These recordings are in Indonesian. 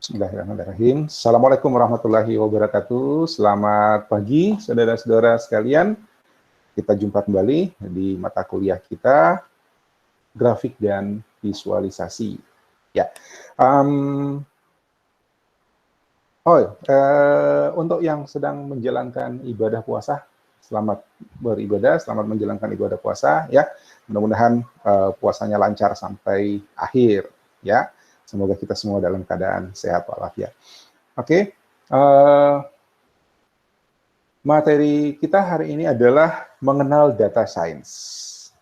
Bismillahirrahmanirrahim. Assalamualaikum warahmatullahi wabarakatuh. Selamat pagi, saudara-saudara sekalian. Kita jumpa kembali di mata kuliah kita, grafik dan visualisasi. Ya, untuk yang sedang menjalankan ibadah puasa, selamat beribadah, selamat menjalankan ibadah puasa. Ya, mudah-mudahan puasanya lancar sampai akhir. Ya. Semoga kita semua dalam keadaan sehat walafiat. Oke, materi kita hari ini adalah mengenal data science.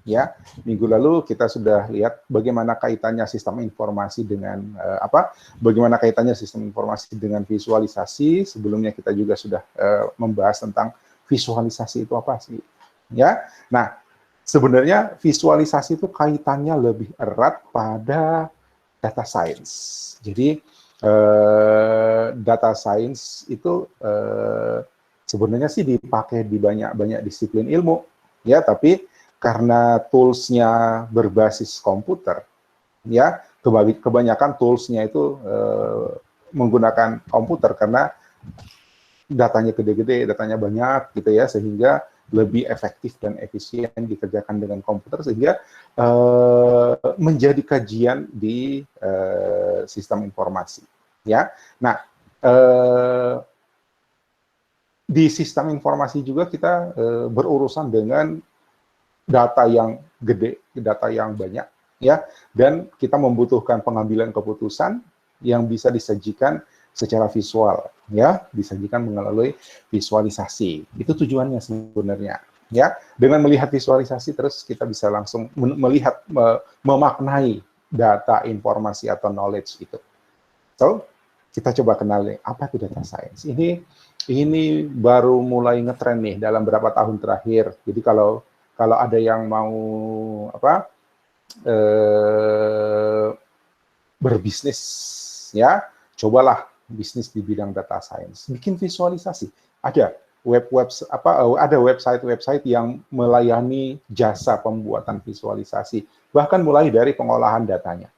Ya, minggu lalu kita sudah lihat bagaimana kaitannya sistem informasi dengan bagaimana kaitannya sistem informasi dengan visualisasi. Sebelumnya kita juga sudah membahas tentang visualisasi itu apa sih. Ya, nah sebenarnya visualisasi itu kaitannya lebih erat pada data science. Jadi data science itu sebenarnya sih dipakai di banyak disiplin ilmu, ya. Tapi karena toolsnya berbasis komputer, ya, kebanyakan toolsnya itu menggunakan komputer karena datanya gede-gede, datanya banyak, gitu ya, sehingga lebih efektif dan efisien dikerjakan dengan komputer sehingga menjadi kajian di sistem informasi. Ya, nah di sistem informasi juga kita berurusan dengan data yang gede, data yang banyak, ya, dan kita membutuhkan pengambilan keputusan yang bisa disajikan secara visual, ya, disajikan melalui visualisasi. Itu tujuannya sebenarnya, ya. Dengan melihat visualisasi terus kita bisa langsung melihat, memaknai data, informasi atau knowledge itu. So, kita coba kenali apa itu data science. Ini baru mulai ngetren nih dalam beberapa tahun terakhir. Jadi kalau ada yang mau berbisnis, ya, cobalah bisnis di bidang data science, bikin visualisasi. Ada website yang melayani jasa pembuatan visualisasi, bahkan mulai dari pengolahan datanya.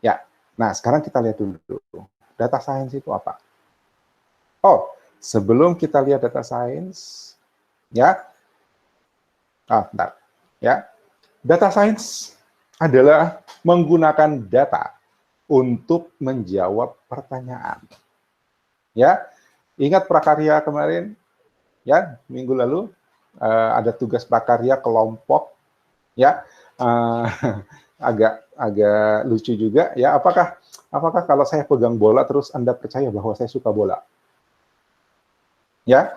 Ya, nah sekarang kita lihat dulu, data science itu apa? Oh, sebelum kita lihat data science, ya, bentar, ya, data science adalah menggunakan data untuk menjawab pertanyaan. Ya, ingat prakarya kemarin, ya, minggu lalu ada tugas prakarya kelompok, ya, agak lucu juga, ya. Apakah kalau saya pegang bola terus Anda percaya bahwa saya suka bola? Ya,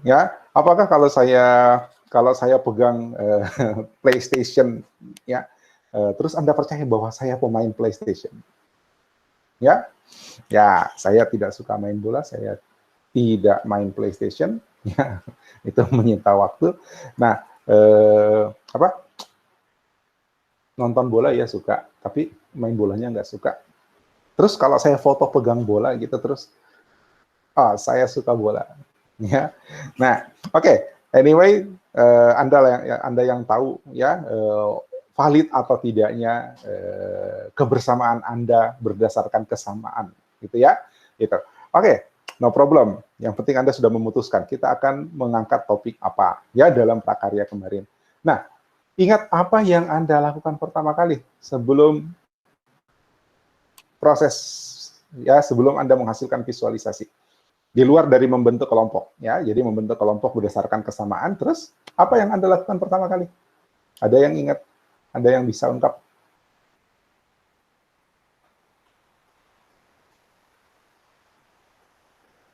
ya. Apakah kalau saya pegang PlayStation, ya, terus Anda percaya bahwa saya pemain PlayStation? Ya, saya tidak suka main bola, saya tidak main PlayStation, ya, itu menyita waktu. Nah, nonton bola ya suka, tapi main bolanya nggak suka. Terus kalau saya foto pegang bola gitu terus, saya suka bola, ya. Nah, oke. Anyway, Anda yang tahu, ya, valid atau tidaknya kebersamaan Anda berdasarkan kesamaan, gitu ya. Gitu. Oke, no problem. Yang penting Anda sudah memutuskan kita akan mengangkat topik apa, ya, dalam prakarya kemarin. Nah, ingat apa yang Anda lakukan pertama kali sebelum proses, ya, sebelum Anda menghasilkan visualisasi. Di luar dari membentuk kelompok, ya. Jadi membentuk kelompok berdasarkan kesamaan, terus apa yang Anda lakukan pertama kali? Ada yang ingat? Ada yang bisa ungkap?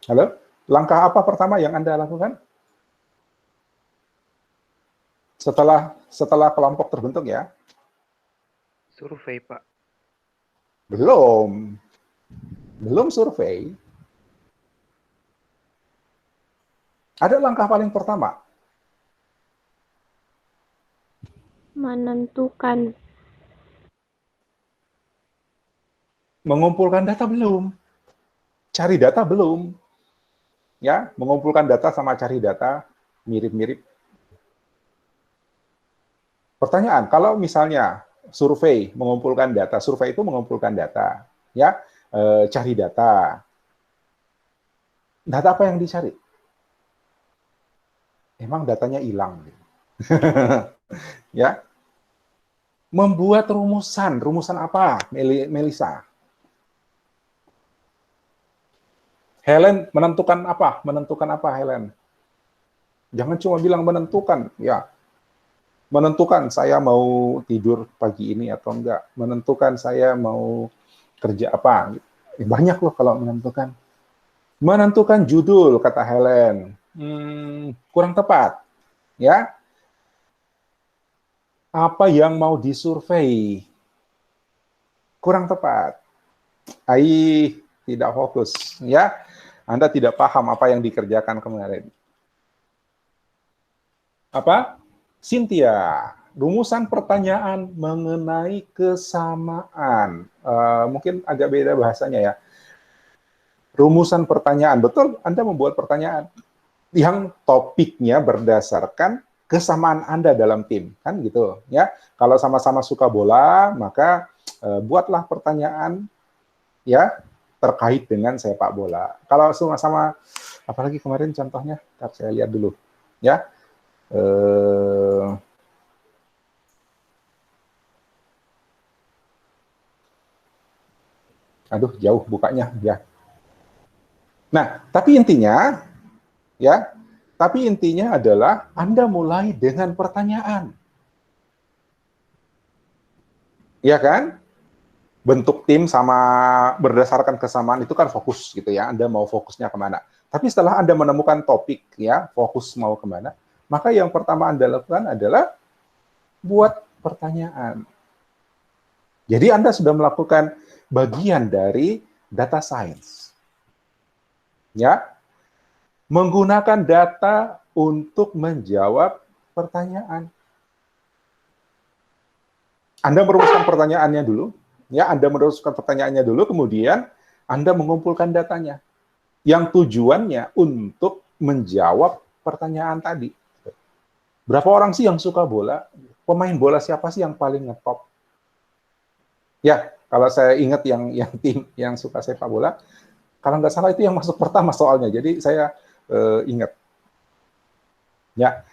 Halo? Langkah apa pertama yang Anda lakukan? Setelah kelompok terbentuk, ya? Survei, Pak. Belum survei. Ada langkah paling pertama. Menentukan. Mengumpulkan data belum. Cari data belum. Ya, mengumpulkan data sama cari data mirip-mirip. Pertanyaan, kalau misalnya survei itu mengumpulkan data, ya, cari data. Data apa yang dicari? Emang datanya hilang. Ya, membuat rumusan. Rumusan apa, Melisa? Helen menentukan apa? Menentukan apa, Helen? Jangan cuma bilang menentukan, ya. Menentukan saya mau tidur pagi ini atau enggak. Menentukan saya mau kerja apa. Banyak loh kalau menentukan. Menentukan judul, kata Helen. Kurang tepat. Ya, apa yang mau disurvei? Kurang tepat. Tidak fokus. Ya, Anda tidak paham apa yang dikerjakan kemarin. Apa? Cynthia, rumusan pertanyaan mengenai kesamaan. Mungkin agak beda bahasanya ya. Rumusan pertanyaan, betul, Anda membuat pertanyaan yang topiknya berdasarkan kesamaan Anda dalam tim, kan gitu ya. Kalau sama-sama suka bola, maka buatlah pertanyaan ya terkait dengan sepak bola. Kalau sama-sama, apalagi kemarin contohnya, ntar saya lihat dulu ya. Aduh, jauh bukanya ya. Nah, tapi intinya adalah Anda mulai dengan pertanyaan. Ya kan? Bentuk tim sama berdasarkan kesamaan itu kan fokus gitu ya. Anda mau fokusnya kemana. Tapi setelah Anda menemukan topik ya, fokus mau kemana, maka yang pertama Anda lakukan adalah buat pertanyaan. Jadi Anda sudah melakukan bagian dari data science. Ya, menggunakan data untuk menjawab pertanyaan. Anda merumuskan pertanyaannya dulu, ya, Anda merumuskan pertanyaannya dulu, kemudian Anda mengumpulkan datanya. Yang tujuannya untuk menjawab pertanyaan tadi. Berapa orang sih yang suka bola? Pemain bola siapa sih yang paling ngetop? Ya, kalau saya ingat yang tim yang suka sepak bola, kalau nggak salah itu yang masuk pertama soalnya. Jadi saya ingat. Ya,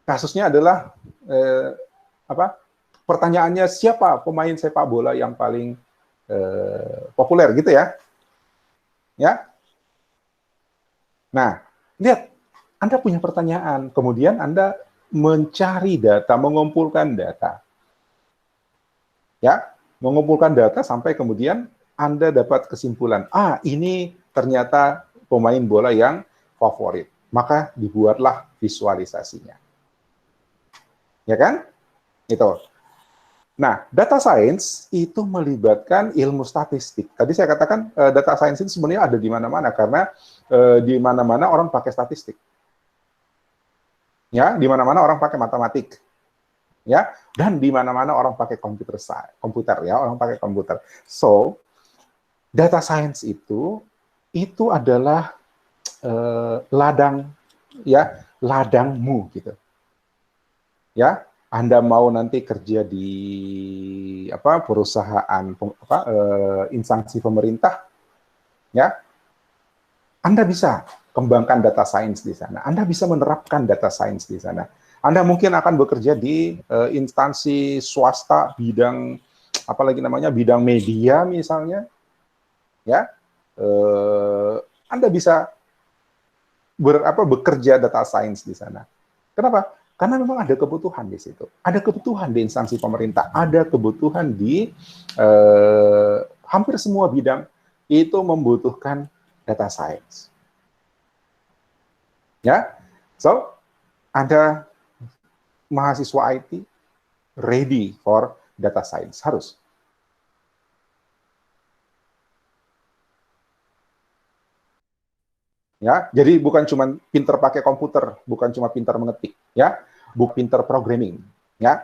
kasusnya adalah pertanyaannya siapa pemain sepak bola yang paling populer gitu ya. Ya. Nah, lihat, Anda punya pertanyaan, kemudian Anda mencari data, mengumpulkan data. Ya, mengumpulkan data sampai kemudian Anda dapat kesimpulan, ini ternyata pemain bola yang favorit. Maka dibuatlah visualisasinya. Ya kan? Itu. Nah, data science itu melibatkan ilmu statistik. Tadi saya katakan data science itu sebenarnya ada di mana-mana karena di mana-mana orang pakai statistik. Ya, di mana-mana orang pakai matematik. Ya, dan di mana-mana orang pakai komputer ya, orang pakai komputer. So, data science itu adalah ladangmu gitu. Ya, Anda mau nanti kerja di perusahaan instansi pemerintah, ya, Anda bisa kembangkan data science di sana. Anda bisa menerapkan data science di sana. Anda mungkin akan bekerja di instansi swasta bidang bidang media misalnya, ya. Anda bisa bekerja data science di sana. Kenapa? Karena memang ada kebutuhan di situ. Ada kebutuhan di instansi pemerintah, ada kebutuhan di hampir semua bidang itu membutuhkan data science. Ya, so Anda mahasiswa IT ready for data science, harus. Ya, jadi bukan cuma pinter pakai komputer, bukan cuma pinter mengetik, ya, bukan pinter programming, ya.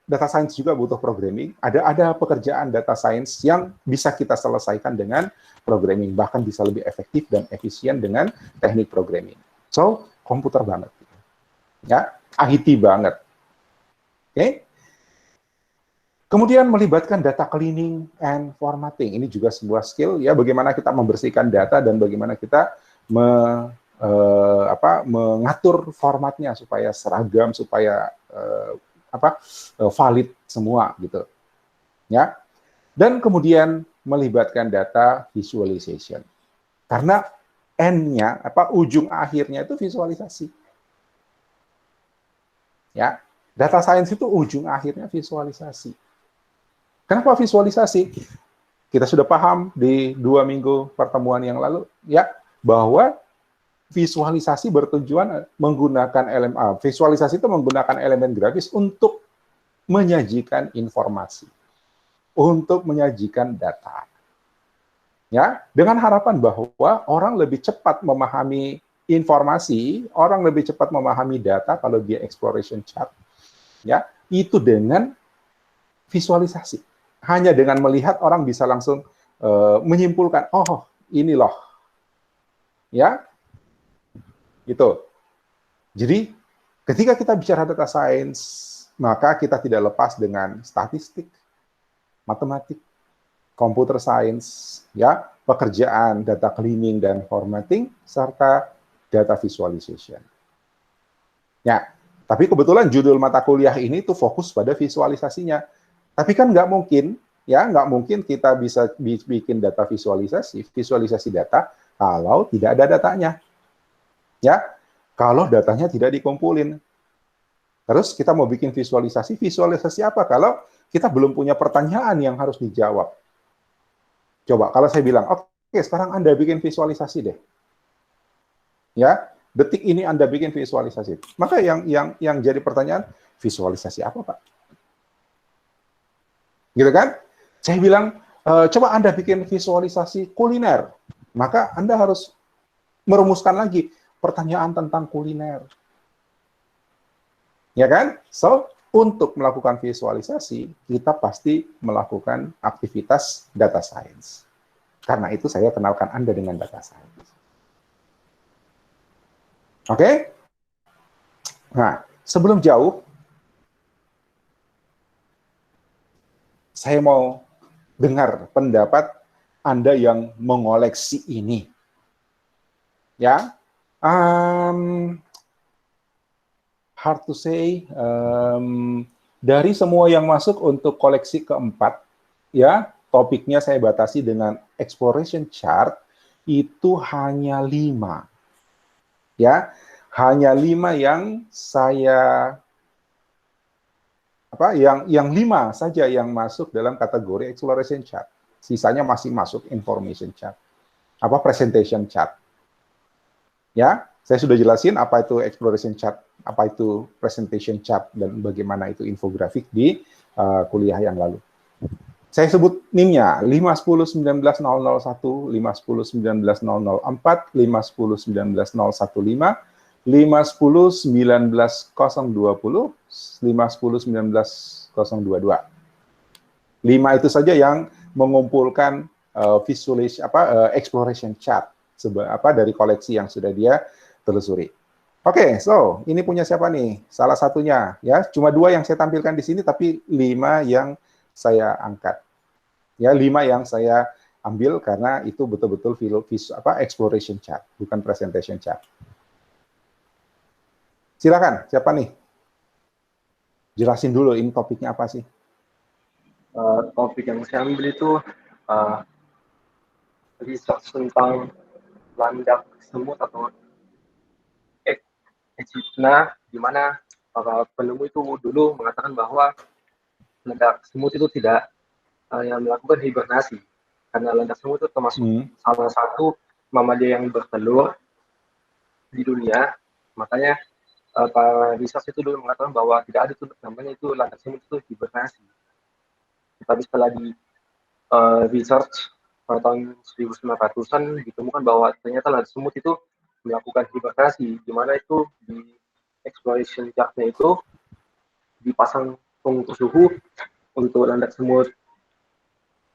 Data science juga butuh programming. Ada pekerjaan data science yang bisa kita selesaikan dengan programming, bahkan bisa lebih efektif dan efisien dengan teknik programming. So, komputer banget, ya, IT banget. Oke? Kemudian melibatkan data cleaning and formatting. Ini juga sebuah skill ya, bagaimana kita membersihkan data dan bagaimana kita mengatur formatnya supaya seragam, supaya valid semua gitu. Ya. Dan kemudian melibatkan data visualization. Karena N-nya, ujung akhirnya itu visualisasi. Ya. Data science itu ujung akhirnya visualisasi. Kenapa visualisasi? Kita sudah paham di 2 minggu pertemuan yang lalu, ya, bahwa visualisasi bertujuan menggunakan visualisasi itu menggunakan elemen grafis untuk menyajikan informasi, untuk menyajikan data. Ya, dengan harapan bahwa orang lebih cepat memahami informasi, orang lebih cepat memahami data kalau dia exploration chart. Ya, itu dengan visualisasi. Hanya dengan melihat orang bisa langsung menyimpulkan, oh ini loh, ya, gitu. Jadi ketika kita bicara data science, maka kita tidak lepas dengan statistik, matematik, computer science, ya, pekerjaan data cleaning dan formatting, serta data visualization. Ya, tapi kebetulan judul mata kuliah ini tuh fokus pada visualisasinya. Tapi kan nggak mungkin, ya, nggak mungkin kita bisa bikin data visualisasi data kalau tidak ada datanya. Ya, kalau datanya tidak dikumpulin. Terus kita mau bikin visualisasi apa kalau kita belum punya pertanyaan yang harus dijawab? Coba kalau saya bilang, oke, sekarang Anda bikin visualisasi deh. Ya, detik ini Anda bikin visualisasi. Maka yang jadi pertanyaan, visualisasi apa, Pak? Gitu kan? Saya bilang, coba Anda bikin visualisasi kuliner. Maka Anda harus merumuskan lagi pertanyaan tentang kuliner. Ya kan? So, untuk melakukan visualisasi, kita pasti melakukan aktivitas data science. Karena itu saya kenalkan Anda dengan data science. Oke? Nah, sebelum jauh, saya mau dengar pendapat Anda yang mengoleksi ini. Ya, hard to say, dari semua yang masuk untuk koleksi keempat, ya, topiknya saya batasi dengan exploration chart, itu hanya 5. Ya, hanya 5 yang saya yang 5 saja yang masuk dalam kategori exploration chart. Sisanya masih masuk information chart. Presentation chart. Ya, saya sudah jelasin apa itu exploration chart, apa itu presentation chart, dan bagaimana itu infografik di kuliah yang lalu. Saya sebut NIM-nya 5109001, 5109004, 5109015, 5101920, 5101922. 5 itu saja yang mengumpulkan exploration chart dari koleksi yang sudah dia telusuri. Oke, so ini punya siapa nih? Salah satunya, ya, cuma 2 yang saya tampilkan di sini, tapi 5 yang saya angkat. Ya, 5 yang saya ambil karena itu betul-betul exploration chart, bukan presentation chart. Silakan, siapa nih? Jelasin dulu ini topiknya apa sih? Topik yang saya ambil itu research tentang landak semut atau Echidna, di mana para penemu itu dulu mengatakan bahwa landak semut itu tidak yang melakukan hibernasi, karena landak semut itu termasuk salah satu mamalia yang bertelur di dunia. Makanya para research itu dulu mengatakan bahwa tidak ada tuh namanya itu landak semut itu hibernasi. Tapi setelah di research pada tahun 1900-an ditemukan bahwa ternyata landak semut itu melakukan hibernasi, di mana itu di exploration chart-nya itu dipasang pengukur suhu untuk landak semut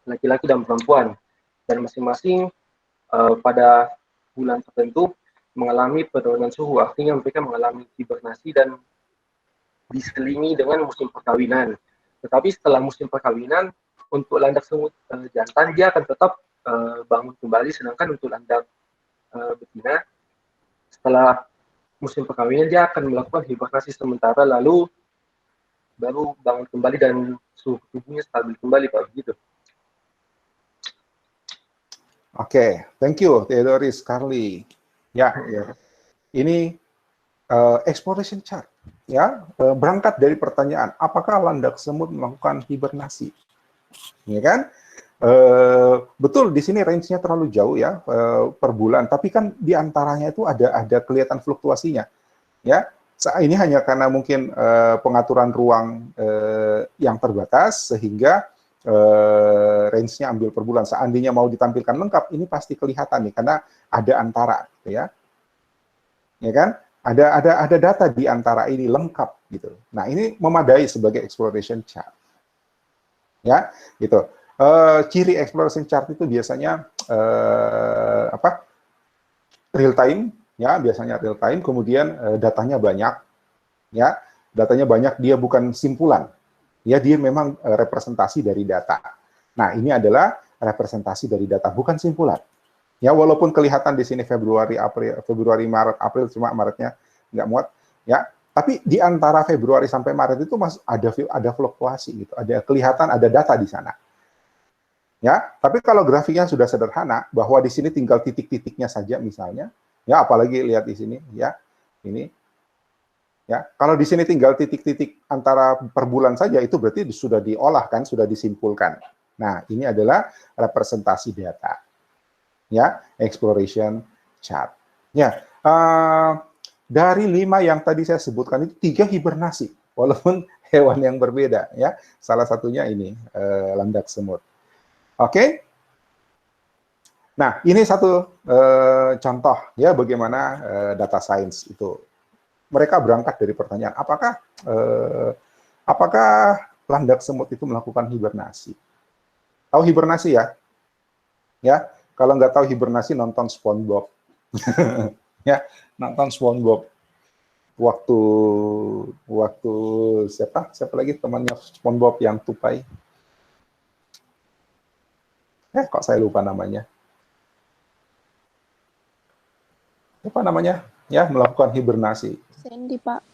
laki-laki dan perempuan, dan masing-masing pada bulan tertentu mengalami penurunan suhu, artinya mereka mengalami hibernasi dan diselingi dengan musim perkawinan. Tetapi setelah musim perkawinan, untuk landak semut jantan dia akan tetap bangun kembali, sedangkan untuk landak betina setelah musim perkawinan dia akan melakukan hibernasi sementara, lalu baru bangun kembali dan suhu tubuhnya stabil kembali, Pak, begitu. Oke, thank you Theodoris Carly. Ya, ini exploration chart. Ya, berangkat dari pertanyaan, apakah landak semut melakukan hibernasi? Ya kan? Betul, di sini range-nya terlalu jauh ya, per bulan. Tapi kan di antaranya itu ada kelihatan fluktuasinya. Ya, ini hanya karena mungkin pengaturan ruang yang terbatas sehingga range-nya ambil per bulan. Seandainya mau ditampilkan lengkap, ini pasti kelihatan nih karena ada antara, gitu ya. Ya kan? Ada data di antara ini lengkap gitu. Nah, ini memadai sebagai exploration chart. Ya, gitu. Ciri exploration chart itu biasanya real time, ya, biasanya real time, kemudian datanya banyak, ya, datanya banyak, dia bukan simpulan, ya, dia memang representasi dari data. Nah, ini adalah representasi dari data, bukan simpulan. Ya, walaupun kelihatan di sini Februari, Maret, April, cuma Maretnya nggak muat, ya. Tapi di antara Februari sampai Maret itu ada fluktuasi gitu, ada kelihatan ada data di sana. Ya, tapi kalau grafiknya sudah sederhana, bahwa di sini tinggal titik-titiknya saja misalnya, ya, apalagi lihat di sini, ya, ini, ya, kalau di sini tinggal titik-titik antara per bulan saja, itu berarti sudah diolah kan, sudah disimpulkan. Nah, ini adalah representasi data, ya, exploration chart. Ya, dari 5 yang tadi saya sebutkan itu 3 hibernasi, walaupun hewan yang berbeda, ya. Salah satunya ini landak semut. Oke. Nah, ini satu contoh ya bagaimana data science itu. Mereka berangkat dari pertanyaan, apakah landak semut itu melakukan hibernasi? Tahu hibernasi ya? Ya, kalau nggak tahu hibernasi nonton SpongeBob. Ya, nonton SpongeBob. Waktu siapa lagi temannya SpongeBob yang tupai? Kok saya lupa namanya. Apa namanya? Ya, melakukan hibernasi. Sandy, Pak.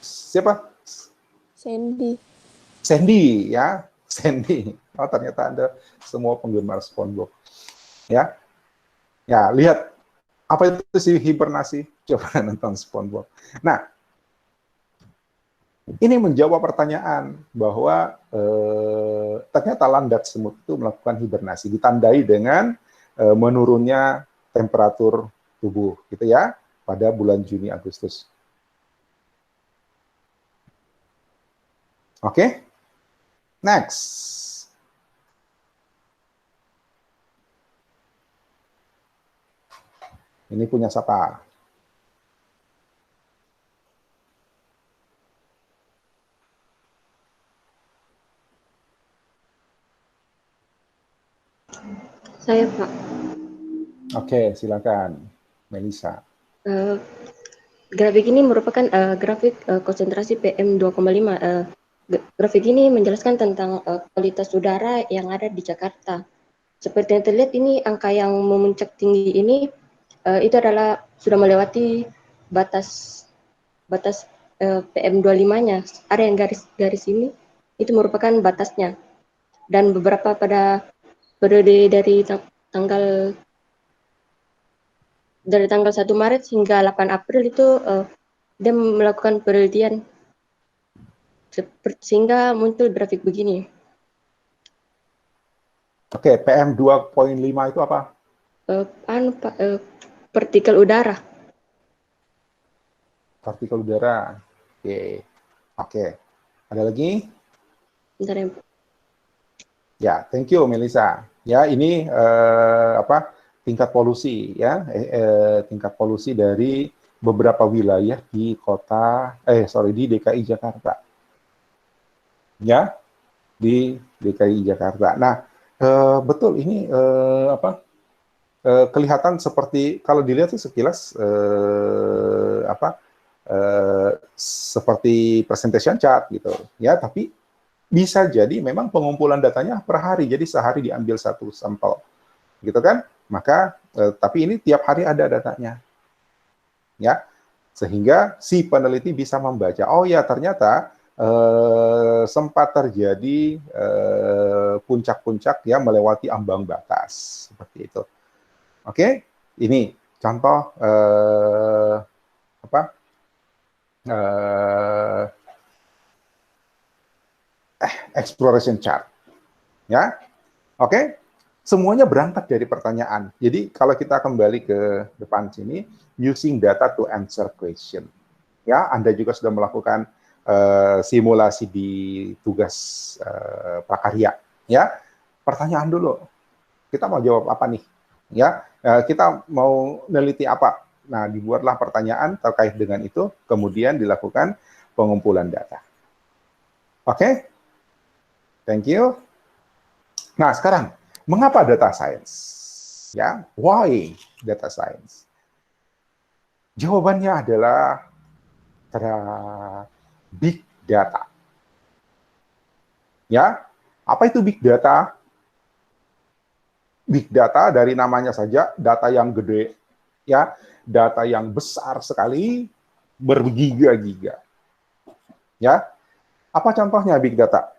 Siapa? Sandy. Sandy, ya. Sandy. Oh, ternyata Anda semua penggemar SpongeBob. Ya. Ya, lihat. Apa itu sih hibernasi? Coba nonton SpongeBob. Nah, ini menjawab pertanyaan bahwa ternyata landak semut itu melakukan hibernasi, ditandai dengan menurunnya temperatur tubuh, gitu ya, pada bulan Juni Agustus. Oke, next. Ini punya siapa? Saya, Pak. Oke, silakan, Melisa. Grafik ini merupakan grafik konsentrasi PM2,5. Grafik ini menjelaskan tentang kualitas udara yang ada di Jakarta. Seperti yang terlihat ini, angka yang memuncak tinggi ini itu adalah sudah melewati batas PM25-nya. Ada yang garis ini, itu merupakan batasnya. Dan beberapa pada periode dari tanggal 1 Maret hingga 8 April itu dia melakukan penelitian sehingga muncul grafik begini. Oke, PM2,5 itu apa? Partikel udara. Partikel udara. Oke. Ada lagi? Bentar ya. Ya, thank you Melisa. Ya, ini tingkat polusi ya, tingkat polusi dari beberapa wilayah di di DKI Jakarta. Ya, di DKI Jakarta. Nah, betul ini kelihatan seperti kalau dilihat sih sekilas seperti presentation chart gitu ya, tapi Bisa jadi memang pengumpulan datanya per hari, jadi sehari diambil satu sampel, gitu kan? Maka, tapi ini tiap hari ada datanya, ya, sehingga si peneliti bisa membaca. Oh ya, ternyata sempat terjadi puncak-puncak yang melewati ambang batas, seperti itu. Oke, ini contoh exploration chart, ya. Oke, semuanya berangkat dari pertanyaan. Jadi kalau kita kembali ke depan sini, using data to answer question. Ya, Anda juga sudah melakukan simulasi di tugas prakarya. Ya, pertanyaan dulu. Kita mau jawab apa nih? Ya, kita mau neliti apa? Nah, dibuatlah pertanyaan terkait dengan itu, kemudian dilakukan pengumpulan data. Oke? Thank you. Nah, sekarang, mengapa data science? Ya, why data science? Jawabannya adalah big data. Ya, apa itu big data? Big data dari namanya saja, data yang gede, ya, data yang besar sekali, bergiga-giga. Ya, apa contohnya big data?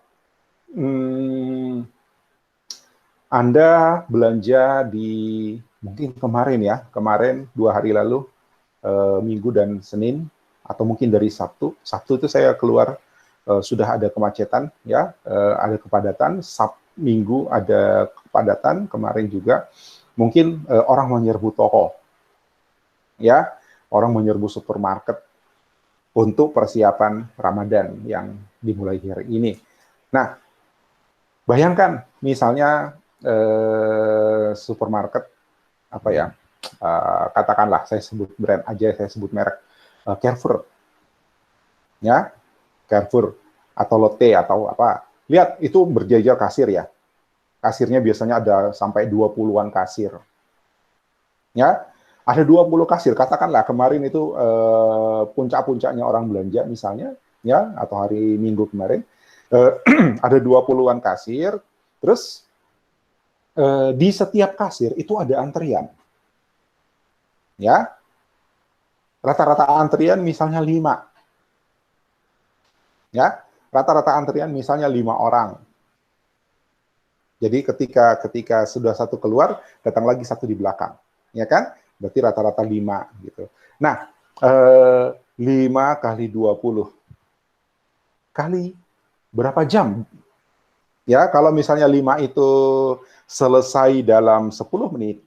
Anda belanja di mungkin kemarin 2 hari lalu, Minggu dan Senin, atau mungkin dari Sabtu. Sabtu itu saya keluar sudah ada kemacetan, ya, ada kepadatan. Minggu ada kepadatan, kemarin juga. Mungkin orang menyerbu toko, ya, orang menyerbu supermarket untuk persiapan Ramadan yang dimulai hari ini. Nah, bayangkan misalnya supermarket apa ya, katakanlah saya sebut brand aja, saya sebut merek Carrefour, ya, Carrefour atau Lotte atau apa. Lihat itu berjajar kasir ya, kasirnya biasanya ada sampai 20-an kasir, ya, ada 20 kasir. Katakanlah kemarin itu puncak-puncaknya orang belanja misalnya, ya, atau hari Minggu kemarin ada 20-an kasir, terus di setiap kasir itu ada antrian. Ya, rata-rata antrian misalnya 5. Ya, rata-rata antrian misalnya 5 orang. Jadi ketika sudah satu keluar, datang lagi satu di belakang, ya kan? Berarti rata-rata 5 gitu. Nah, 5 kali 20 kali berapa jam? Ya, kalau misalnya 5 itu selesai dalam 10 menit,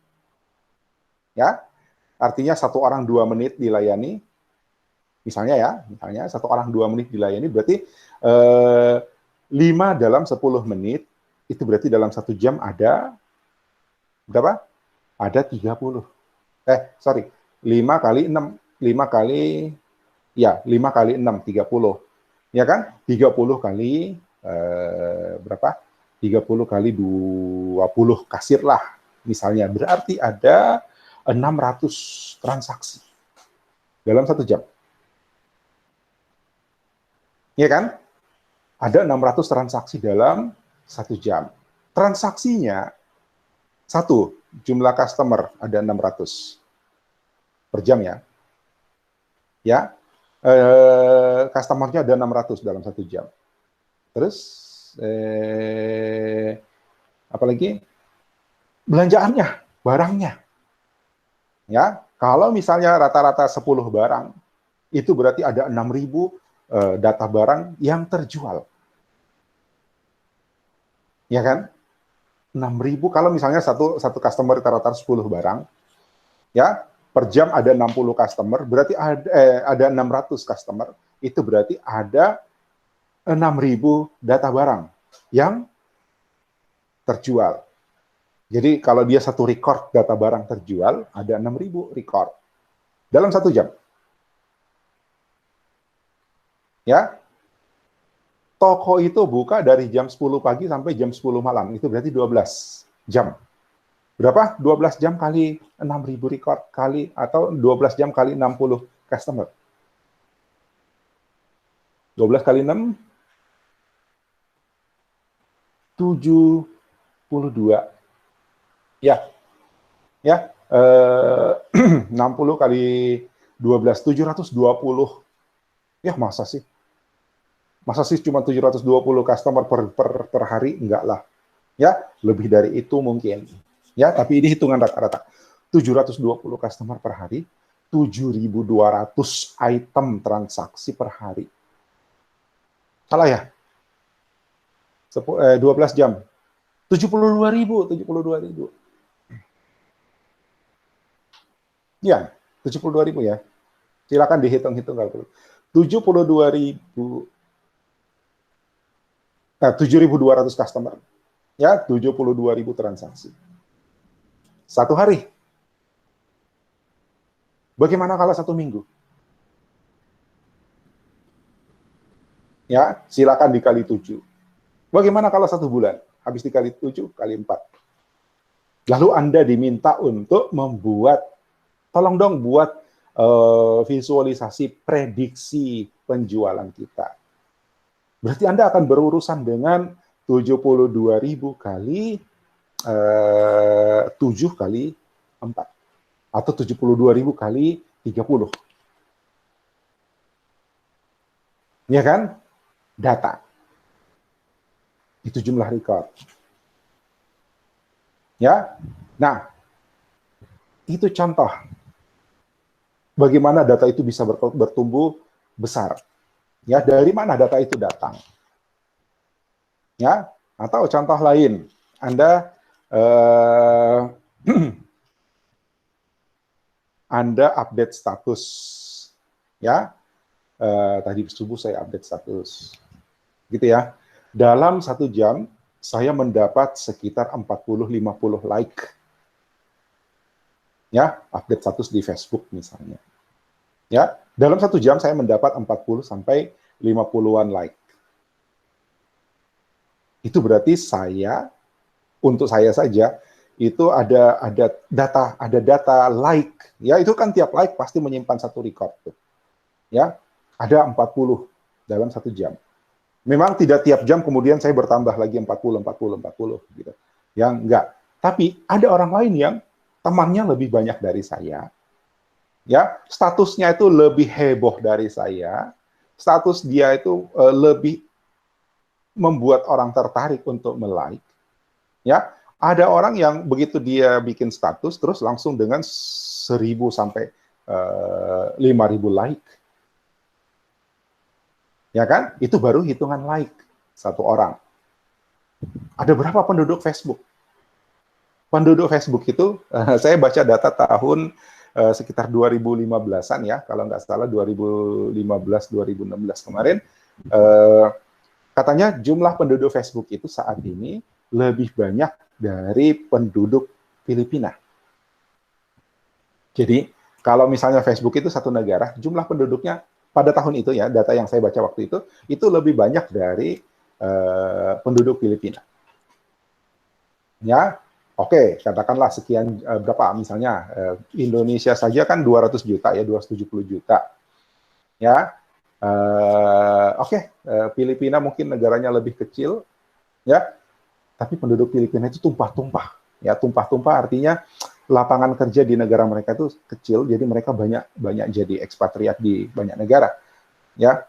ya, artinya satu orang 2 menit dilayani, misalnya satu orang 2 menit dilayani, berarti 5 dalam 10 menit, itu berarti dalam 1 jam ada berapa? Ada 30. 5 kali 6, 5 kali 6, 30. Ya kan? 30 kali berapa? 30 kali 20 kasir lah, misalnya. Berarti ada 600 transaksi dalam 1 jam. Ya kan? Ada 600 transaksi dalam 1 jam. Transaksinya satu, jumlah customer ada 600 per jam ya. Ya, customer-nya ada 600 dalam 1 jam. Terus, apalagi belanjaannya, barangnya. Ya, kalau misalnya rata-rata 10 barang, itu berarti ada 6.000 data barang yang terjual. Ya kan? 6.000, kalau misalnya satu customer rata-rata 10 barang, ya, per jam ada 60 customer, berarti ada 600 customer, itu berarti ada 6.000 data barang yang terjual. Jadi kalau dia satu record data barang terjual, ada 6.000 record dalam 1 jam. Ya, toko itu buka dari jam 10 pagi sampai jam 10 malam, itu berarti 12 jam. Berapa? 12 jam kali 6.000 record kali, atau 12 jam kali 60 customer. 12 kali 6, 72. Ya. 60 kali 12, 720. Ya, masa sih? Masa sih cuma 720 customer per hari? Enggak lah. Ya, lebih dari itu mungkin. Ya, tapi ini hitungan rata-rata. 720 customer per hari, 7.200 item transaksi per hari. Salah ya? 12 jam. 72.000. Ya, 72.000 ya. Silakan dihitung-hitung kalau 72.000. Nah, 7.200 customer. Ya, 72.000 transaksi. Satu hari. Bagaimana kalau 1 minggu? Ya, silakan dikali 7. Bagaimana kalau 1 bulan? Habis dikali 7 kali 4. Lalu Anda diminta untuk membuat, tolong dong buat visualisasi prediksi penjualan kita. Berarti Anda akan berurusan dengan 72.000 kali 7 kali 4. Atau 72.000 kali 30. Ya kan? Data. Itu jumlah record. Ya. Nah, itu contoh bagaimana data itu bisa bertumbuh besar. Ya, dari mana data itu datang? Ya, atau contoh lain, Anda Anda update status. Ya. Tadi subuh saya update status. Gitu ya. Dalam 1 jam saya mendapat sekitar 40-50 like. Ya, update status di Facebook misalnya. Ya, dalam 1 jam saya mendapat 40 sampai 50-an like. Itu berarti untuk saya saja itu ada data like. Ya, itu kan tiap like pasti menyimpan satu record tuh. Ya, ada 40 dalam 1 jam. Memang tidak tiap jam kemudian saya bertambah lagi 40 gitu. Yang enggak. Tapi ada orang lain yang temannya lebih banyak dari saya. Ya, statusnya itu lebih heboh dari saya. Status dia itu lebih membuat orang tertarik untuk me-like. Ya, ada orang yang begitu dia bikin status terus langsung dengan 1.000 sampai 5.000 like. Ya kan? Itu baru hitungan like satu orang. Ada berapa penduduk Facebook? Penduduk Facebook itu, saya baca data tahun sekitar 2015-an ya, kalau nggak salah 2015-2016 kemarin, katanya jumlah penduduk Facebook itu saat ini lebih banyak dari penduduk Filipina. Jadi, kalau misalnya Facebook itu satu negara, jumlah penduduknya pada tahun itu ya, data yang saya baca waktu itu lebih banyak dari penduduk Filipina. Ya, oke, katakanlah sekian berapa misalnya Indonesia saja kan 200 juta ya, 270 juta. Ya. Oke, Filipina mungkin negaranya lebih kecil ya. Tapi penduduk Filipina itu tumpah-tumpah. Ya, tumpah-tumpah artinya lapangan kerja di negara mereka itu kecil, jadi mereka banyak jadi ekspatriat di banyak negara, ya.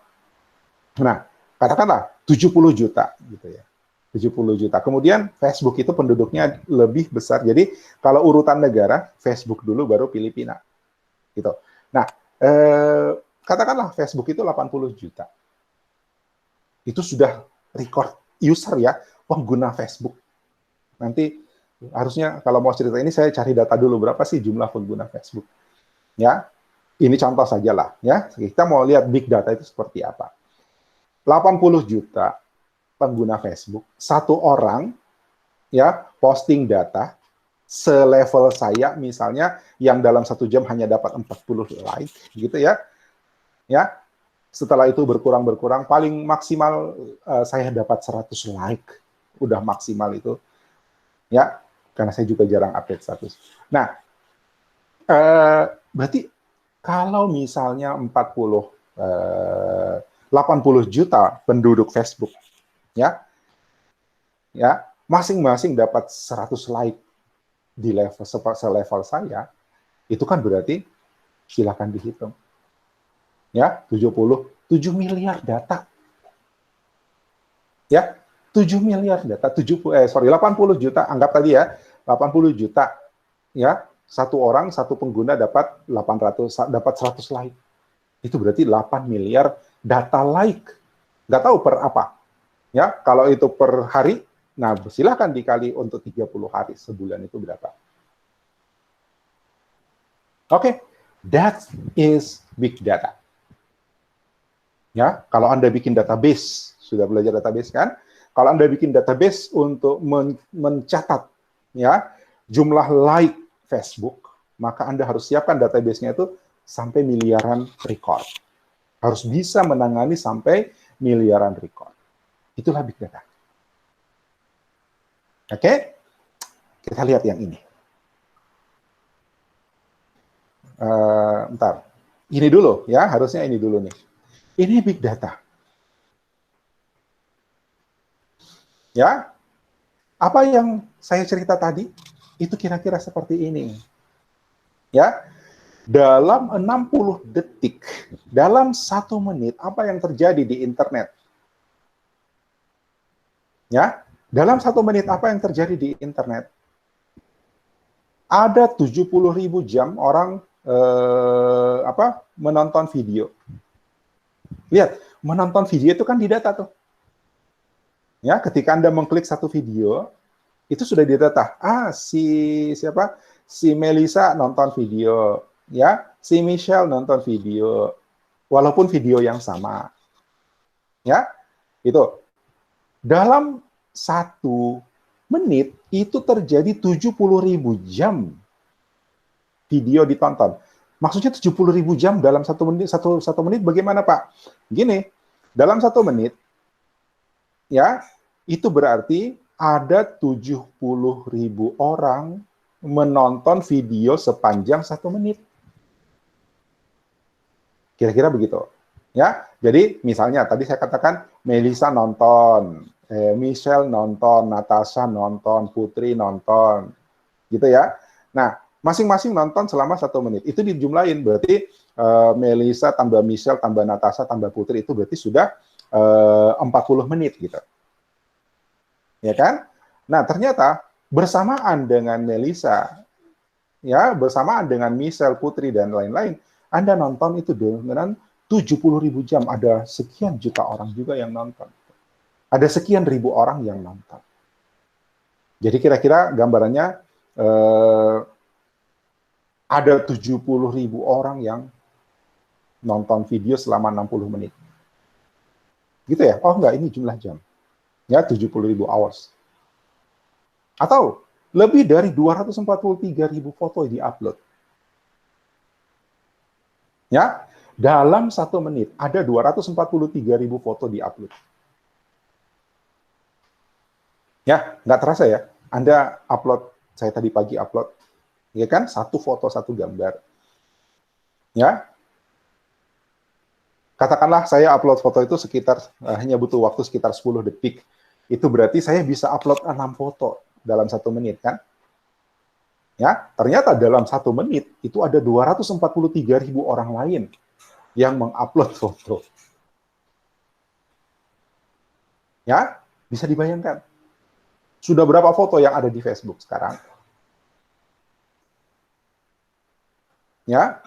Nah, katakanlah 70 juta, gitu ya, 70 juta. Kemudian Facebook itu penduduknya lebih besar, jadi kalau urutan negara, Facebook dulu baru Filipina, gitu. Nah, katakanlah Facebook itu 80 juta, itu sudah record user ya, pengguna Facebook. Nanti harusnya kalau mau cerita ini saya cari data dulu berapa sih jumlah pengguna Facebook. Ya. Ini contoh saja lah ya. Kita mau lihat big data itu seperti apa. 80 juta pengguna Facebook, satu orang ya posting data selevel saya misalnya yang dalam 1 jam hanya dapat 40 like gitu ya. Ya. Setelah itu berkurang paling maksimal saya dapat 100 like. Udah maksimal itu. Ya. Karena saya juga jarang update status. Nah, berarti kalau misalnya 80 juta penduduk Facebook, ya, masing-masing dapat 100 like di level selevel saya, itu kan berarti silakan dihitung. Ya, 7 miliar data. Ya, 7 miliar data, 80 juta, anggap tadi ya, 80 juta. Ya, satu orang, satu pengguna dapat 100 like. Itu berarti 8 miliar data like. Nggak tahu per apa. Ya, kalau itu per hari, nah silahkan dikali untuk 30 hari, sebulan itu berapa. Oke, that is big data. Ya, kalau Anda bikin database, sudah belajar database kan? Kalau Anda bikin database untuk mencatat ya jumlah like Facebook, maka Anda harus siapkan database-nya itu sampai miliaran record. Harus bisa menangani sampai miliaran record. Itulah big data. Oke? Kita lihat yang ini. Bentar. Ini dulu ya, harusnya ini dulu nih. Ini big data. Ya, apa yang saya cerita tadi, itu kira-kira seperti ini. Ya, dalam 60 detik, dalam 1 menit, apa yang terjadi di internet? Ya, dalam 1 menit, apa yang terjadi di internet? Ada 70.000 jam orang menonton video. Lihat, menonton video itu kan didata tuh. Ya, ketika Anda mengklik satu video, itu sudah didata. Si Melisa nonton video, ya, si Michelle nonton video, walaupun video yang sama. Ya, itu. Dalam 1 menit, itu terjadi 70.000 jam video ditonton. Maksudnya 70.000 jam dalam 1 menit, satu menit bagaimana, Pak? Gini, dalam 1 menit, ya, itu berarti ada 70.000 orang menonton video sepanjang 1 menit. Kira-kira begitu. Ya, jadi misalnya tadi saya katakan Melisa nonton, Michelle nonton, Natasha nonton, Putri nonton, gitu ya. Nah, masing-masing nonton selama 1 menit. Itu dijumlahin, berarti Melisa tambah Michelle tambah Natasha tambah Putri itu berarti sudah 40 menit gitu. Ya kan? Nah, ternyata bersamaan dengan Melisa, ya, bersamaan dengan Michelle, Putri dan lain-lain, Anda nonton itu dengan 70.000 jam. Ada sekian juta orang juga yang nonton. Ada sekian ribu orang yang nonton. Jadi kira-kira gambarannya ada 70.000 orang yang nonton video selama 60 menit. Gitu ya? Oh enggak, ini jumlah jam. Ya, 70.000 hours. Atau lebih dari 243.000 foto di-upload. Ya, dalam 1 menit ada 243.000 foto di-upload. Ya, nggak terasa ya? Anda upload, saya tadi pagi upload, ya kan? 1 foto, 1 gambar. Ya, katakanlah saya upload foto itu sekitar, hanya butuh waktu sekitar 10 detik. Itu berarti saya bisa upload 6 foto dalam 1 menit, kan? Ya, ternyata dalam 1 menit itu ada 243.000 orang lain yang mengupload foto. Ya, bisa dibayangkan. Sudah berapa foto yang ada di Facebook sekarang? Ya,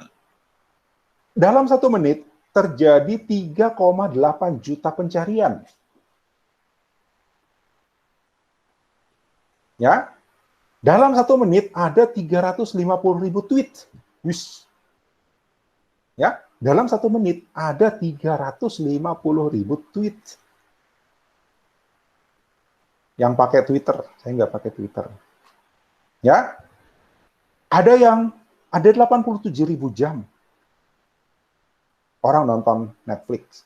dalam 1 menit terjadi 3,8 juta pencarian. Ya, dalam 1 menit ada 350.000 tweet. Wis. Ya, dalam 1 menit ada 350.000 tweet. Yang pakai Twitter, saya nggak pakai Twitter. Ya, ada 87.000 jam orang nonton Netflix.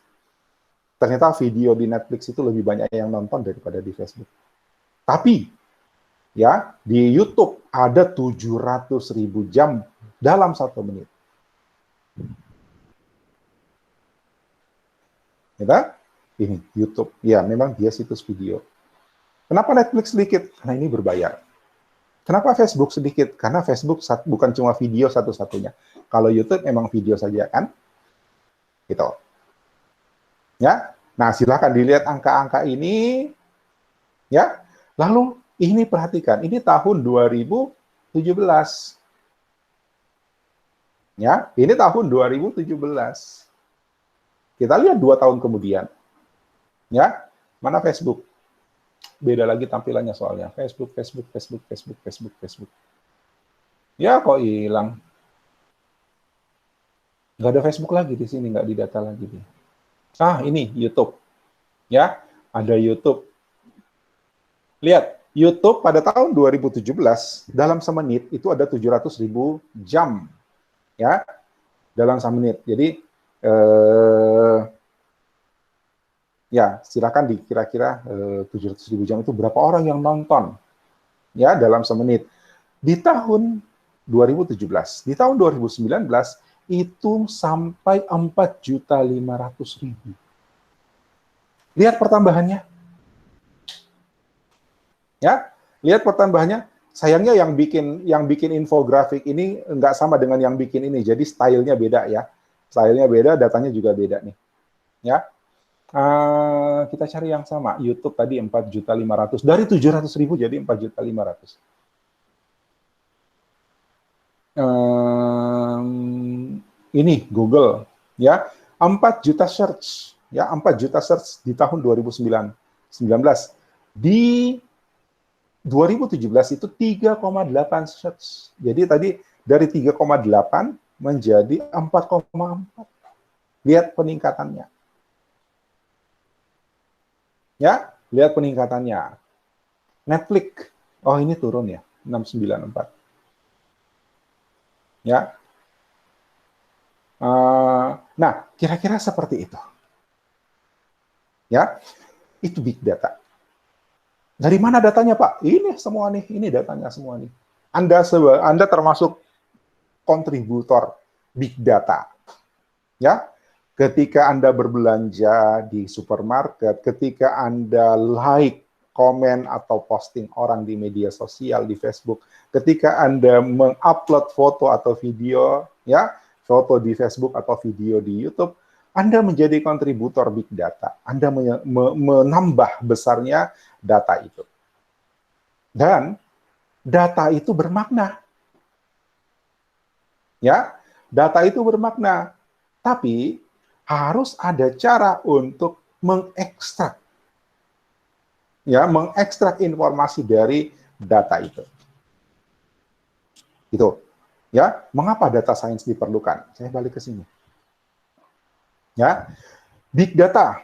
Ternyata video di Netflix itu lebih banyak yang nonton daripada di Facebook. Tapi, ya, di YouTube ada 700.000 jam dalam 1 menit. Ya, ini YouTube. Ya, memang dia situs video. Kenapa Netflix sedikit? Karena ini berbayar. Kenapa Facebook sedikit? Karena Facebook bukan cuma video satu-satunya. Kalau YouTube memang video saja kan? Gitu. Ya. Nah, silakan dilihat angka-angka ini ya. Lalu ini perhatikan, ini tahun 2017. Ya, ini tahun 2017. Kita lihat 2 tahun kemudian. Ya, mana Facebook? Beda lagi tampilannya soalnya. Facebook. Ya, kok hilang? Nggak ada Facebook lagi di sini, nggak didata lagi nih. Ah, ini YouTube. Ya, ada YouTube. Lihat, YouTube pada tahun 2017 dalam semenit itu ada 700.000 jam. Ya, dalam semenit. Jadi ya, silakan dikira-kira 700.000 jam itu berapa orang yang nonton ya dalam semenit. Di tahun 2017, di tahun 2019 itu sampai 4.500.000. Lihat pertambahannya. Ya, lihat pertambahannya. Sayangnya yang bikin infografik ini nggak sama dengan yang bikin ini. Jadi stylenya beda ya. Stylenya beda, datanya juga beda nih. Ya. Kita cari yang sama. YouTube tadi 4.500.000. Dari 700.000 jadi 4.500.000. Ini Google ya, 4 juta search ya, 4 juta search di tahun 2019. Di 2017 itu 3,8 search. Jadi tadi dari 3,8 menjadi 4,4. Lihat peningkatannya. Ya, lihat peningkatannya. Netflix, oh ini turun ya, 694. Ya. Nah, kira-kira seperti itu. Ya, itu big data. Dari mana datanya, Pak? Ini semua nih, ini datanya semua nih. Anda termasuk kontributor big data. Ya, ketika Anda berbelanja di supermarket, ketika Anda like, komen atau posting orang di media sosial di Facebook, ketika Anda mengupload foto atau video, ya, foto di Facebook atau video di YouTube, Anda menjadi kontributor big data. Anda menambah besarnya data itu. Dan data itu bermakna. Ya, data itu bermakna. Tapi harus ada cara untuk mengekstrak. Ya, mengekstrak informasi dari data itu. Gitu. Ya, mengapa data science diperlukan? Saya balik ke sini. Ya, big data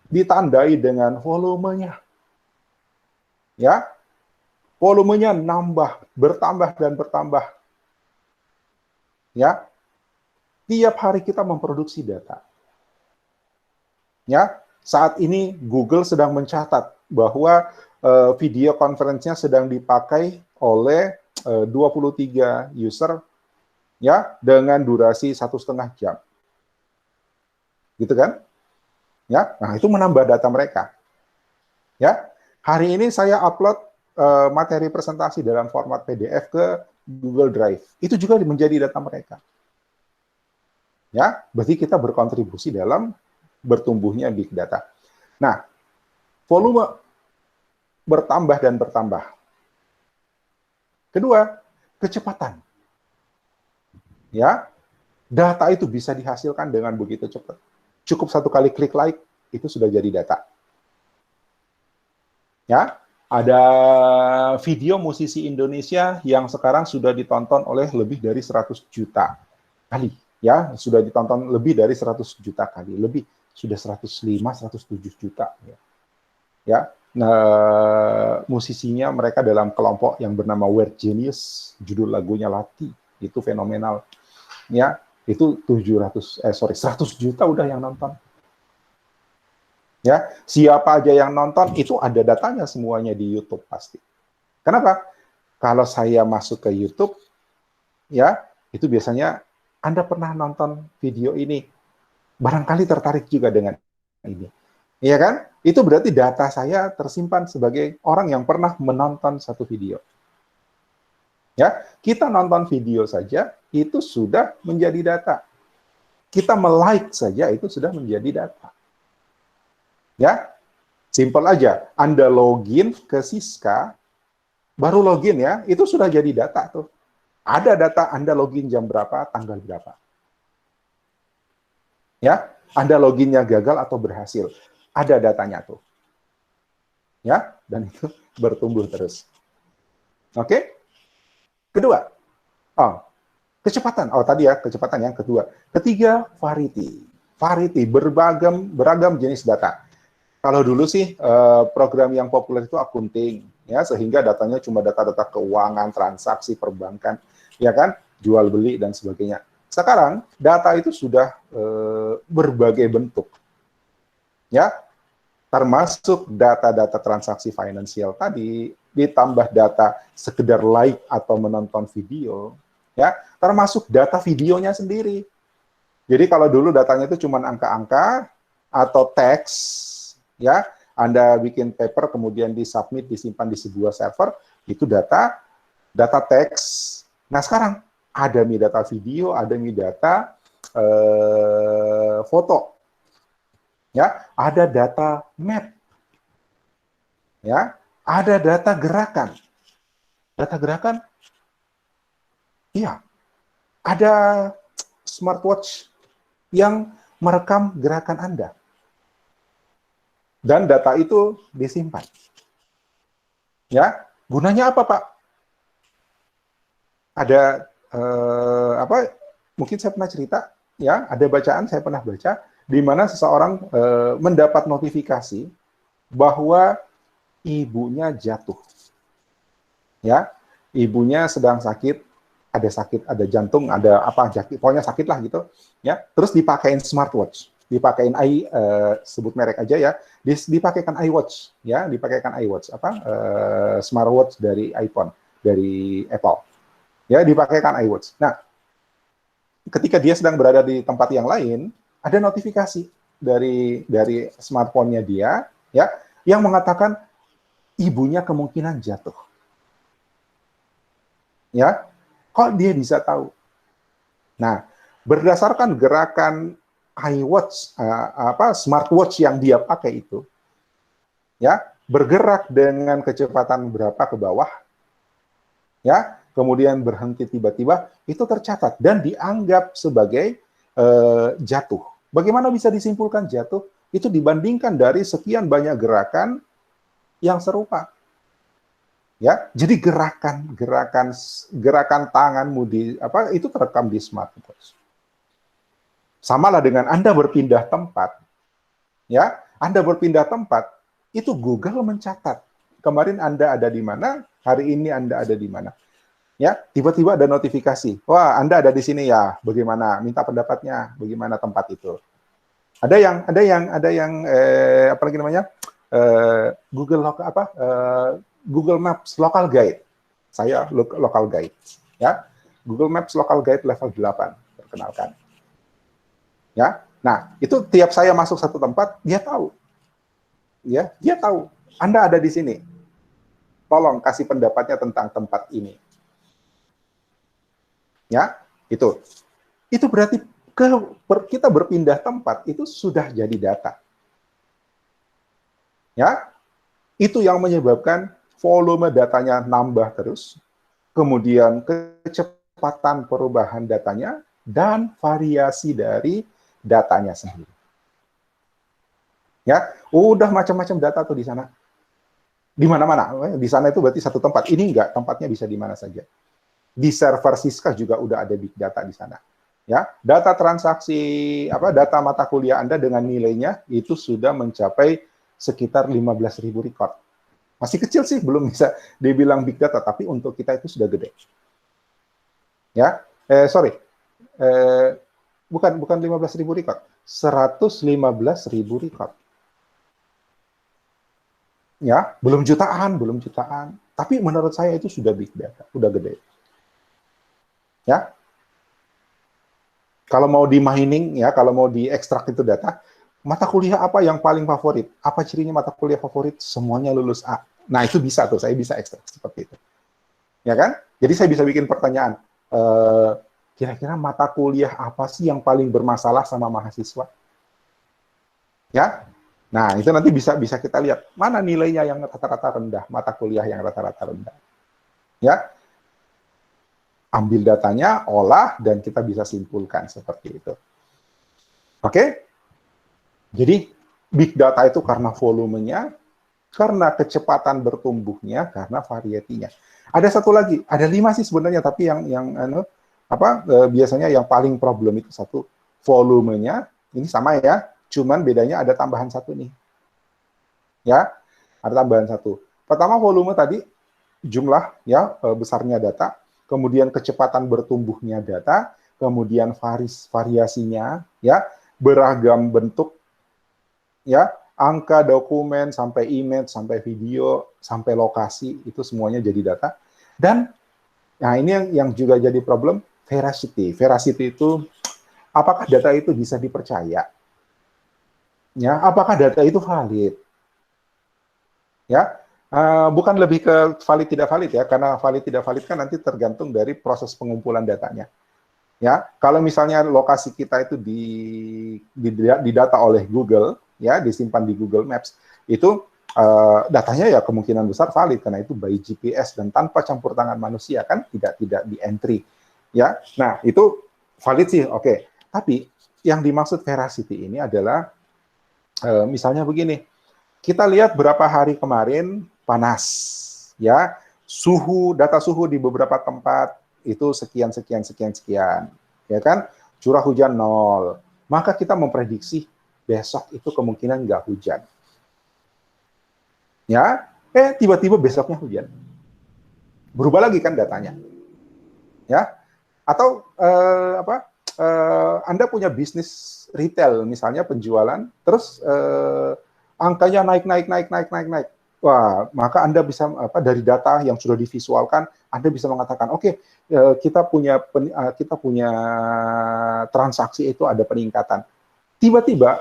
ditandai dengan volumenya. Ya, volumenya bertambah dan bertambah. Ya, tiap hari kita memproduksi data. Ya, saat ini Google sedang mencatat bahwa video conference-nya sedang dipakai oleh 23 user ya dengan durasi 1,5 jam. Gitu kan? Ya, nah itu menambah data mereka. Ya, hari ini saya upload materi presentasi dalam format PDF ke Google Drive. Itu juga menjadi data mereka. Ya, berarti kita berkontribusi dalam bertumbuhnya big data. Nah, volume bertambah dan bertambah. Kedua, kecepatan. Ya, data itu bisa dihasilkan dengan begitu cepat. Cukup satu kali klik like, itu sudah jadi data. Ya, ada video musisi Indonesia yang sekarang sudah ditonton oleh lebih dari 100 juta kali. Ya, sudah ditonton lebih dari 100 juta kali. Lebih, sudah 105, 107 juta. Ya, nah, musisinya mereka dalam kelompok yang bernama Weird Genius, judul lagunya Lati, itu fenomenal. Ya, itu 100 juta udah yang nonton. Ya, siapa aja yang nonton itu ada datanya semuanya di YouTube pasti. Kenapa? Kalau saya masuk ke YouTube, ya, itu biasanya Anda pernah nonton video ini, barangkali tertarik juga dengan ini. Iya kan? Itu berarti data saya tersimpan sebagai orang yang pernah menonton satu video. Ya, kita nonton video saja itu sudah menjadi data. Kita melike saja itu sudah menjadi data. Ya, simple aja. Anda login ke Siska, baru login ya, itu sudah jadi data tuh. Ada data Anda login jam berapa, tanggal berapa. Ya, Anda loginnya gagal atau berhasil. Ada datanya tuh. Ya, dan itu bertumbuh terus. Oke? Kedua, kecepatan. Oh, tadi ya, kecepatan yang kedua. Ketiga, variety. Variety, beragam jenis data. Kalau dulu sih, program yang populer itu accounting, ya, sehingga datanya cuma data-data keuangan, transaksi, perbankan, ya kan, jual beli, dan sebagainya. Sekarang, data itu sudah berbagai bentuk. Ya, termasuk data-data transaksi finansial tadi, ditambah data sekedar like atau menonton video, ya, termasuk data videonya sendiri. Jadi kalau dulu datanya itu cuma angka-angka atau teks, ya, Anda bikin paper kemudian disubmit, disimpan di sebuah server, itu data teks. Nah sekarang ada data video, ada data foto, ya, ada data map, ya, ada data gerakan. Data gerakan, iya, ada smartwatch yang merekam gerakan Anda. Dan data itu disimpan. Ya, gunanya apa, Pak? Ada mungkin saya pernah cerita, ya, ada bacaan saya pernah baca di mana seseorang mendapat notifikasi bahwa ibunya jatuh. Ya, ibunya sedang sakit, ada jantung, ada apa, pokoknya sakit lah gitu. Ya, terus dipakein smartwatch, dipakein sebut merek aja ya, dipakaikan iWatch, ya, dipakaikan iWatch, smartwatch dari iPhone, dari Apple, ya, dipakaikan iWatch. Nah, ketika dia sedang berada di tempat yang lain, ada notifikasi dari smartphone-nya dia, ya, yang mengatakan ibunya kemungkinan jatuh. Ya, kok dia bisa tahu? Nah, berdasarkan gerakan iWatch, smartwatch yang dia pakai itu, ya, bergerak dengan kecepatan berapa ke bawah, ya, kemudian berhenti tiba-tiba, itu tercatat dan dianggap sebagai jatuh. Bagaimana bisa disimpulkan jatuh? Itu dibandingkan dari sekian banyak gerakan yang serupa. Ya, jadi gerakan tanganmu itu terekam di smartwatch. Samalah dengan Anda berpindah tempat. Ya, Anda berpindah tempat, itu Google mencatat. Kemarin Anda ada di mana, hari ini Anda ada di mana. Ya, tiba-tiba ada notifikasi. Wah, Anda ada di sini ya. Bagaimana? Minta pendapatnya. Bagaimana tempat itu? Ada yang apa lagi namanya? Google Maps Local Guide. Saya Local Guide, ya. Google Maps Local Guide level 8, perkenalkan. Ya. Nah, itu tiap saya masuk satu tempat, dia tahu. Ya, dia tahu Anda ada di sini. Tolong kasih pendapatnya tentang tempat ini. Ya, itu. Itu berarti kita berpindah tempat itu sudah jadi data. Ya, itu yang menyebabkan volume datanya nambah terus, kemudian kecepatan perubahan datanya, dan variasi dari datanya sendiri. Ya, udah macam-macam data tuh di sana. Di mana-mana. Di sana itu berarti satu tempat. Ini enggak, tempatnya bisa di mana saja. Di server Siska juga udah ada big data di sana. Ya, data transaksi, data mata kuliah Anda dengan nilainya itu sudah mencapai sekitar 15.000 record. Masih kecil sih, belum bisa dibilang big data, tapi untuk kita itu sudah gede. Ya, bukan 15.000 record, 115.000 record. Ya, belum jutaan, tapi menurut saya itu sudah big data, sudah gede. Ya, kalau mau di mining, ya, kalau mau diekstrak itu data, mata kuliah apa yang paling favorit? Apa cirinya mata kuliah favorit? Semuanya lulus A. Nah, itu bisa tuh, saya bisa ekstrak seperti itu. Ya kan? Jadi saya bisa bikin pertanyaan, kira-kira mata kuliah apa sih yang paling bermasalah sama mahasiswa? Ya? Nah, itu nanti bisa kita lihat mana nilainya yang rata-rata rendah, mata kuliah yang rata-rata rendah. Ya? Ambil datanya, olah, dan kita bisa simpulkan seperti itu. Oke? Jadi, big data itu karena volumenya, karena kecepatan bertumbuhnya, karena varietinya. Ada satu lagi, ada 5 sih sebenarnya, tapi biasanya yang paling problem itu satu, volumenya, ini sama ya, cuman bedanya ada tambahan satu nih. Ya, ada tambahan satu. Pertama volume tadi, jumlah ya, besarnya data, kemudian kecepatan bertumbuhnya data, kemudian variasinya, ya, beragam bentuk, ya, angka, dokumen, sampai image, sampai video, sampai lokasi, itu semuanya jadi data. Dan, nah ini yang juga jadi problem, veracity. Veracity itu, apakah data itu bisa dipercaya? Ya, apakah data itu valid? Ya, bukan lebih ke valid tidak valid ya, karena valid tidak valid kan nanti tergantung dari proses pengumpulan datanya. Ya, kalau misalnya lokasi kita itu didata oleh Google, ya, disimpan di Google Maps, itu datanya ya kemungkinan besar valid karena itu by GPS dan tanpa campur tangan manusia kan, tidak di entry, ya. Nah, itu valid sih, oke. Tapi yang dimaksud veracity ini adalah misalnya begini, kita lihat berapa hari kemarin panas, ya, data suhu di beberapa tempat itu sekian, ya kan? Curah hujan 0. Maka kita memprediksi besok itu kemungkinan nggak hujan. Ya, tiba-tiba besoknya hujan. Berubah lagi kan datanya. Ya, atau Anda punya bisnis retail, misalnya penjualan, terus angkanya naik. Wah, maka Anda bisa dari data yang sudah divisualkan, Anda bisa mengatakan, oke, kita punya transaksi itu ada peningkatan. Tiba-tiba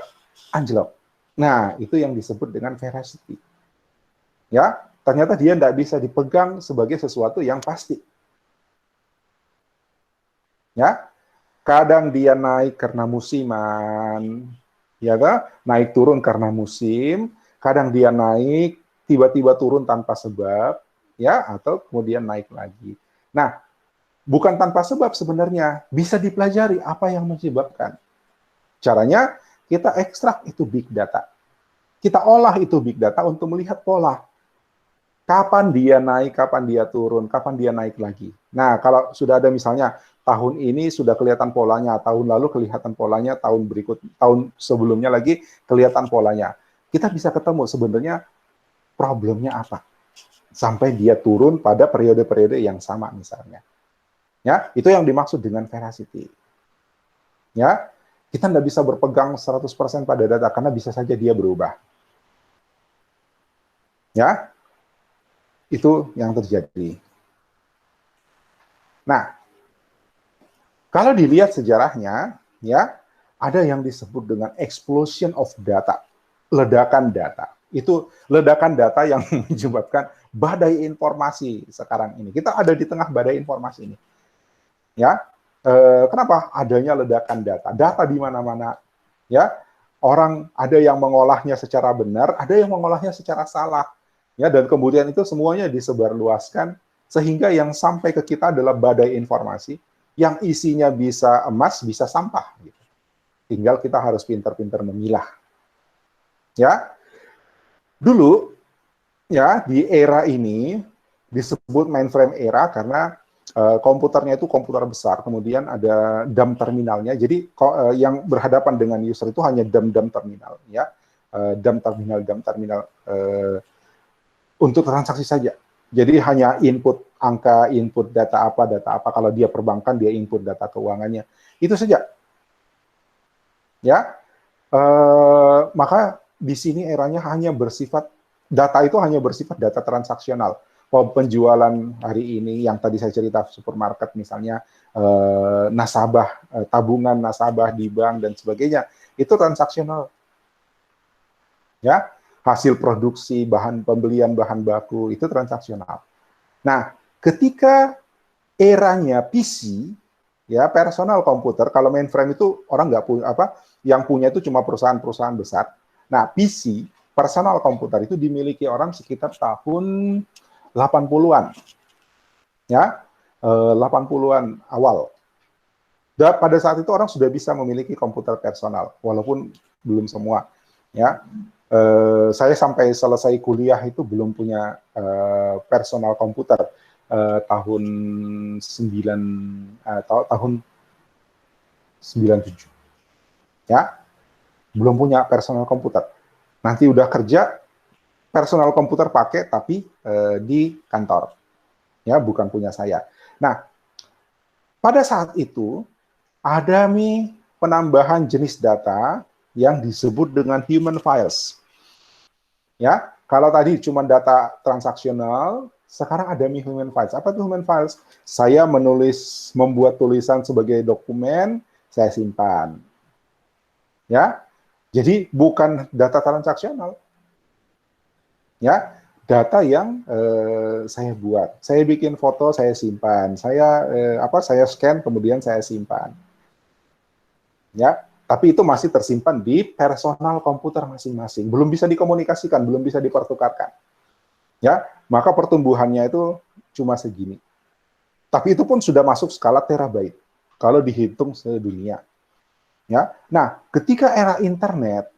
anjlok. Nah, itu yang disebut dengan veracity. Ya, ternyata dia tidak bisa dipegang sebagai sesuatu yang pasti. Ya, kadang dia naik karena musiman, ya kan? Naik turun karena musim, kadang dia naik tiba-tiba turun tanpa sebab, ya, atau kemudian naik lagi. Nah, bukan tanpa sebab sebenarnya, bisa dipelajari apa yang menyebabkan. Caranya kita ekstrak itu big data. Kita olah itu big data untuk melihat pola. Kapan dia naik, kapan dia turun, kapan dia naik lagi. Nah, kalau sudah ada misalnya tahun ini sudah kelihatan polanya, tahun lalu kelihatan polanya, tahun sebelumnya lagi kelihatan polanya. Kita bisa ketemu sebenarnya problemnya apa. Sampai dia turun pada periode-periode yang sama misalnya. Ya, itu yang dimaksud dengan veracity. Ya, kita tidak bisa berpegang 100% pada data karena bisa saja dia berubah. Ya, itu yang terjadi. Nah, kalau dilihat sejarahnya, ya, ada yang disebut dengan explosion of data, ledakan data. Itu ledakan data yang menyebabkan badai informasi sekarang ini. Kita ada di tengah badai informasi ini. Ya, kenapa adanya ledakan data? Data di mana-mana, ya. Orang ada yang mengolahnya secara benar, ada yang mengolahnya secara salah. Ya, dan kemudian itu semuanya disebarluaskan sehingga yang sampai ke kita adalah badai informasi yang isinya bisa emas, bisa sampah. Gitu. Tinggal kita harus pintar-pintar memilah. Ya, dulu ya di era ini disebut mainframe era karena komputernya itu komputer besar, kemudian ada dumb terminalnya. Jadi yang berhadapan dengan user itu hanya dumb terminal, ya, dumb terminal. Untuk transaksi saja. Jadi hanya input angka, input data apa. Kalau dia perbankan, dia input data keuangannya. Itu saja. Ya, maka di sini eranya hanya bersifat, data itu hanya bersifat data transaksional. Penjualan hari ini, yang tadi saya cerita supermarket misalnya, nasabah, tabungan nasabah di bank dan sebagainya, itu transaksional. Ya, hasil produksi, bahan pembelian bahan baku itu transaksional. Nah, ketika eranya PC, ya personal komputer, kalau mainframe itu orang nggak punya yang punya itu cuma perusahaan-perusahaan besar. Nah, PC, personal komputer itu dimiliki orang sekitar tahun 80-an. Ya, 80-an awal. Dan pada saat itu orang sudah bisa memiliki komputer personal, walaupun belum semua. Ya, saya sampai selesai kuliah itu belum punya personal komputer. Tahun 97. Ya, belum punya personal komputer. Nanti udah kerja, personal komputer pakai, tapi di kantor. Ya, bukan punya saya. Nah, pada saat itu, ada penambahan jenis data yang disebut dengan human files. Ya, kalau tadi cuma data transaksional, sekarang ada human files. Apa itu human files? Saya membuat tulisan sebagai dokumen, saya simpan. Ya, jadi bukan data transaksional. Ya, data yang saya buat. Saya bikin foto, saya simpan. Saya scan, kemudian saya simpan. Ya, tapi itu masih tersimpan di personal komputer masing-masing. Belum bisa dikomunikasikan, belum bisa dipertukarkan. Ya, maka pertumbuhannya itu cuma segini. Tapi itu pun sudah masuk skala terabyte kalau dihitung sedunia. Ya. Nah, ketika era internet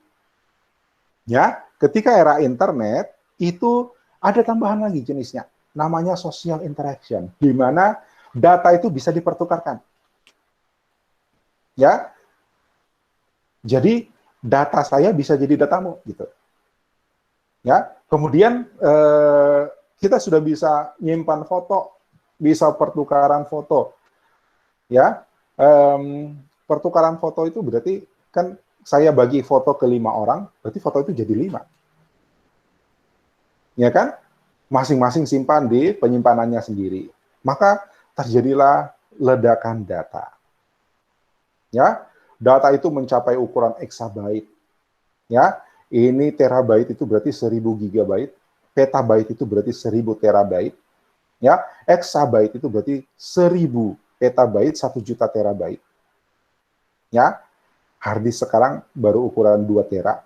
itu ada tambahan lagi jenisnya, namanya social interaction, di mana data itu bisa dipertukarkan. Ya. Jadi data saya bisa jadi datamu gitu. Ya, kemudian kita sudah bisa nyimpan foto, bisa pertukaran foto. Ya, pertukaran foto itu berarti kan saya bagi foto ke 5 orang, berarti foto itu jadi 5. Ya kan? Masing-masing simpan di penyimpanannya sendiri. Maka terjadilah ledakan data. Ya, data itu mencapai ukuran exabyte. Ya, ini terabyte itu berarti 1000 gigabyte, petabyte itu berarti 1000 terabyte, ya, exabyte itu berarti 1000 petabyte, 1 juta terabyte. Ya, hard disk sekarang baru ukuran 2 tera.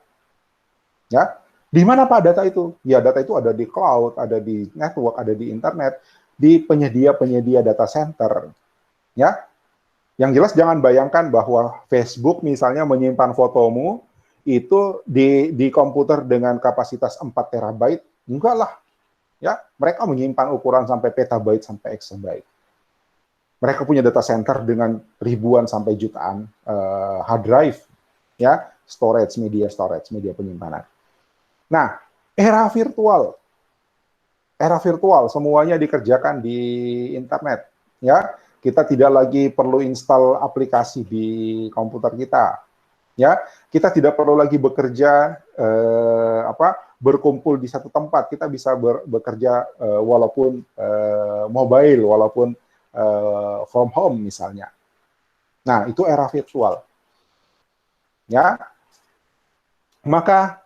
Ya, di mana Pak data itu? Ya, data itu ada di cloud, ada di network, ada di internet, di penyedia-penyedia data center. Ya, yang jelas jangan bayangkan bahwa Facebook misalnya menyimpan fotomu itu di komputer dengan kapasitas 4 terabyte, enggak lah. Ya, mereka menyimpan ukuran sampai petabyte sampai exabyte. Mereka punya data center dengan ribuan sampai jutaan hard drive, ya, media penyimpanan. Nah, era virtual semuanya dikerjakan di internet, ya. Kita tidak lagi perlu install aplikasi di komputer kita. Ya, kita tidak perlu lagi bekerja berkumpul di satu tempat. Kita bisa bekerja walaupun mobile, walaupun from home misalnya. Nah, itu era virtual. Ya, maka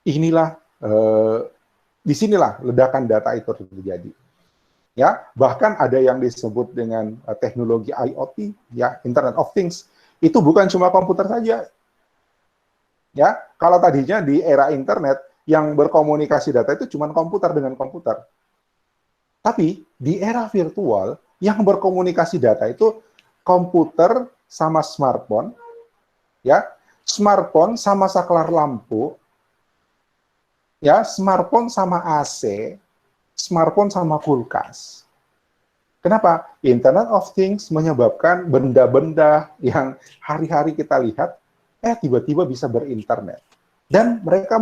disinilah ledakan data itu terjadi. Ya, bahkan ada yang disebut dengan teknologi IoT, ya, Internet of Things. Itu bukan cuma komputer saja. Ya, kalau tadinya di era internet yang berkomunikasi data itu cuma komputer dengan komputer. Tapi di era virtual yang berkomunikasi data itu komputer sama smartphone, ya, smartphone sama saklar lampu, ya, smartphone sama AC, smartphone sama kulkas. Kenapa? Internet of Things menyebabkan benda-benda yang hari-hari kita lihat tiba-tiba bisa berinternet. Dan mereka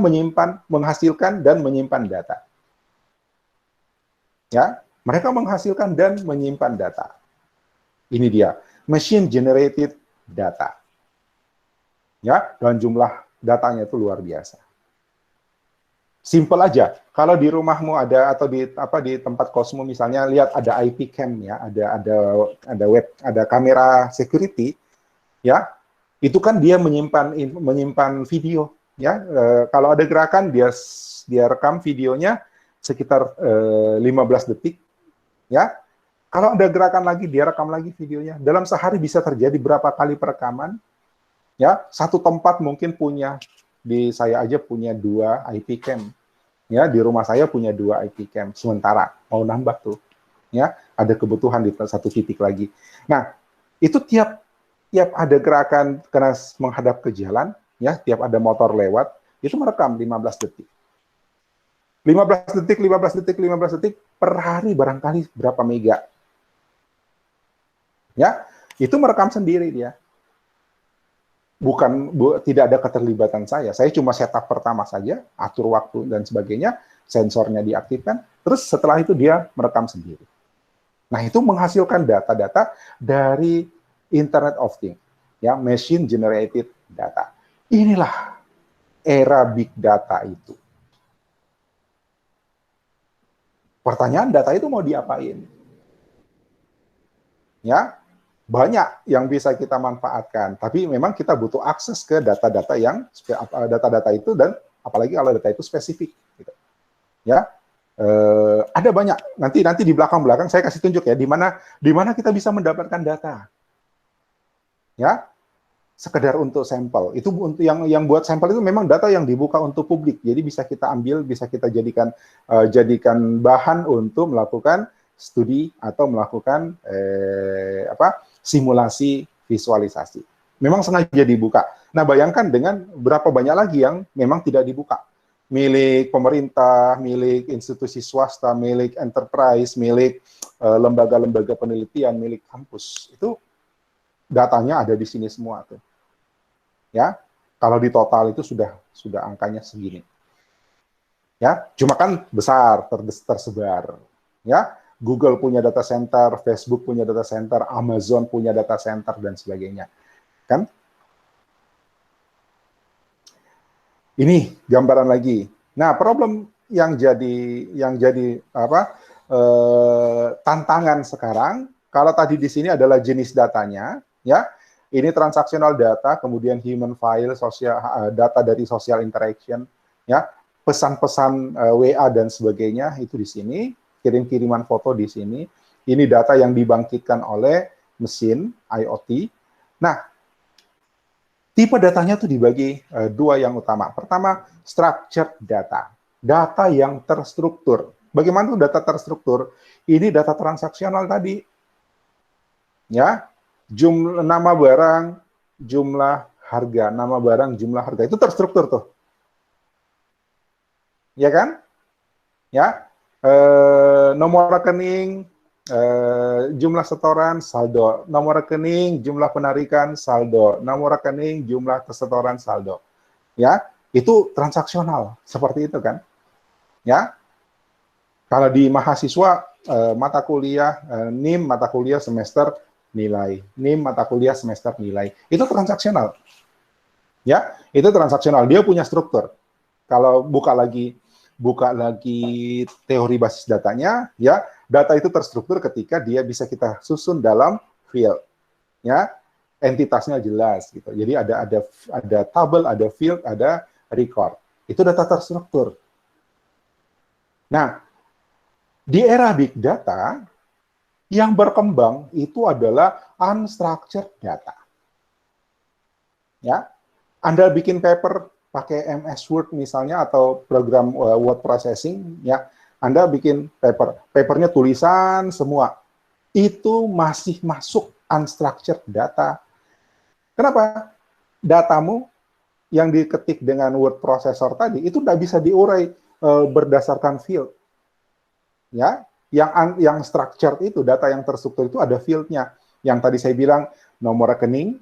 menghasilkan dan menyimpan data. Ya, mereka menghasilkan dan menyimpan data. Ini dia, machine generated data. Ya, dan jumlah datanya itu luar biasa. Simple aja. Kalau di rumahmu ada atau di tempat kosmu misalnya lihat ada IP cam ya, ada kamera security, ya. Itu kan dia menyimpan video, Ya, kalau ada gerakan dia rekam videonya sekitar 15 detik. Ya, kalau ada gerakan lagi dia rekam lagi videonya. Dalam sehari bisa terjadi berapa kali perekaman? Ya, satu tempat mungkin punya, di saya aja punya 2 IP cam. Ya, di rumah saya punya 2 IP cam. Sementara mau nambah tuh. Ya, ada kebutuhan di satu titik lagi. Nah, itu tiap ada gerakan kena menghadap ke jalan, ya, tiap ada motor lewat, itu merekam 15 detik. 15 detik, 15 detik, 15 detik per hari barangkali berapa mega. Ya, itu merekam sendiri dia. Tidak ada keterlibatan saya. Saya cuma setup pertama saja, atur waktu dan sebagainya, sensornya diaktifkan, terus setelah itu dia merekam sendiri. Nah, itu menghasilkan data-data dari Internet of Things, ya, machine generated data. Inilah era big data itu. Pertanyaan, data itu mau diapain? Ya, banyak yang bisa kita manfaatkan, tapi memang kita butuh akses ke data-data itu, dan apalagi kalau data itu spesifik, gitu. Ya, ada banyak. Nanti di belakang saya kasih tunjuk ya, di mana kita bisa mendapatkan data. Ya, sekedar untuk sampel. Itu untuk yang buat sampel itu memang data yang dibuka untuk publik. Jadi bisa kita ambil, bisa kita jadikan bahan untuk melakukan studi atau melakukan simulasi visualisasi. Memang sengaja dibuka. Nah, bayangkan dengan berapa banyak lagi yang memang tidak dibuka. Milik pemerintah, milik institusi swasta, milik enterprise, milik lembaga-lembaga penelitian, milik kampus. Itu datanya ada di sini semua tuh. Ya, kalau di total itu sudah angkanya segini. Ya, cuma kan besar, tersebar. Ya, Google punya data center, Facebook punya data center, Amazon punya data center dan sebagainya. Kan? Ini gambaran lagi. Nah, problem yang jadi tantangan sekarang, kalau tadi di sini adalah jenis datanya, ya. Ini transaksional data, kemudian human file, data dari social interaction, ya, pesan-pesan WA dan sebagainya itu di sini, kirim-kiriman foto di sini. Ini data yang dibangkitkan oleh mesin IoT. Nah, tipe datanya itu dibagi 2 yang utama. Pertama, structured data, data yang terstruktur. Bagaimana itu data terstruktur? Ini data transaksional tadi, ya. Jumlah nama barang, jumlah harga, nama barang, jumlah harga, itu terstruktur tuh. Ya kan? Ya. Nomor rekening, jumlah setoran, saldo. Nomor rekening, jumlah penarikan, saldo. Nomor rekening, jumlah setoran, saldo. Ya, itu transaksional, seperti itu kan? Ya. Kalau di mahasiswa, mata kuliah, NIM, mata kuliah semester, nilai. NIM, mata kuliah semester, nilai. Itu transaksional. Ya, itu transaksional. Dia punya struktur. Kalau buka lagi teori basis datanya, ya, data itu terstruktur ketika dia bisa kita susun dalam field. Ya, entitasnya jelas gitu. Jadi ada tabel, ada field, ada record. Itu data terstruktur. Nah, di era big data, yang berkembang itu adalah unstructured data. Ya, Anda bikin paper pakai MS Word misalnya atau program word processing, ya, Anda bikin papernya tulisan semua, itu masih masuk unstructured data. Kenapa? Datamu yang diketik dengan word processor tadi itu tidak bisa diurai berdasarkan field, ya. Yang structured itu, data yang terstruktur itu ada field-nya. Yang tadi saya bilang, nomor rekening,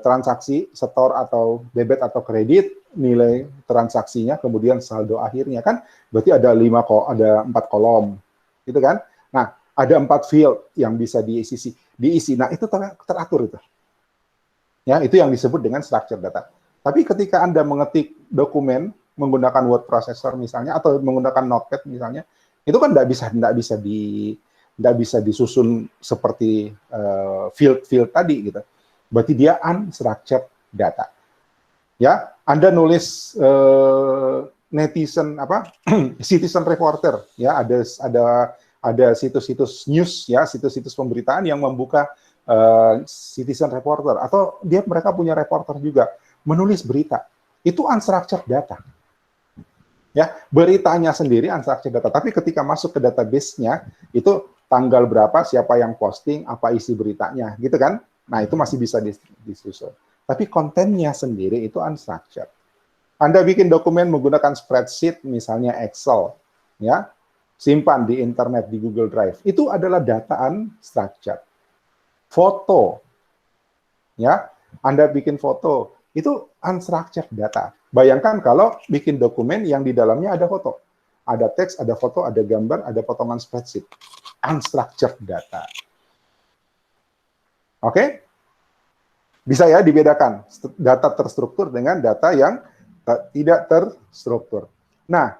transaksi, setor atau debit atau kredit, nilai transaksinya, kemudian saldo akhirnya, kan berarti ada 4 kolom, gitu kan? Nah, ada 4 field yang bisa diisi. Nah, itu teratur itu. Ya, itu yang disebut dengan structured data. Tapi ketika Anda mengetik dokumen menggunakan word processor misalnya, atau menggunakan notepad misalnya, itu kan tidak bisa disusun seperti field tadi gitu. Berarti dia unstructured data. Ya, Anda nulis netizen citizen reporter, ya, ada situs-situs news, ya, situs-situs pemberitaan yang membuka citizen reporter, atau mereka punya reporter juga menulis berita. Itu unstructured data. Ya, beritanya sendiri unstructured data, tapi ketika masuk ke database-nya itu tanggal berapa, siapa yang posting, apa isi beritanya, gitu kan? Nah, itu masih bisa disusun. Tapi kontennya sendiri itu unstructured. Anda bikin dokumen menggunakan spreadsheet, misalnya Excel, ya, simpan di internet, di Google Drive. Itu adalah data unstructured. Foto, ya, Anda bikin foto, itu unstructured data. Bayangkan kalau bikin dokumen yang di dalamnya ada foto. Ada teks, ada foto, ada gambar, ada potongan spreadsheet. Unstructured data. Oke? Bisa ya dibedakan data terstruktur dengan data yang tidak terstruktur. Nah,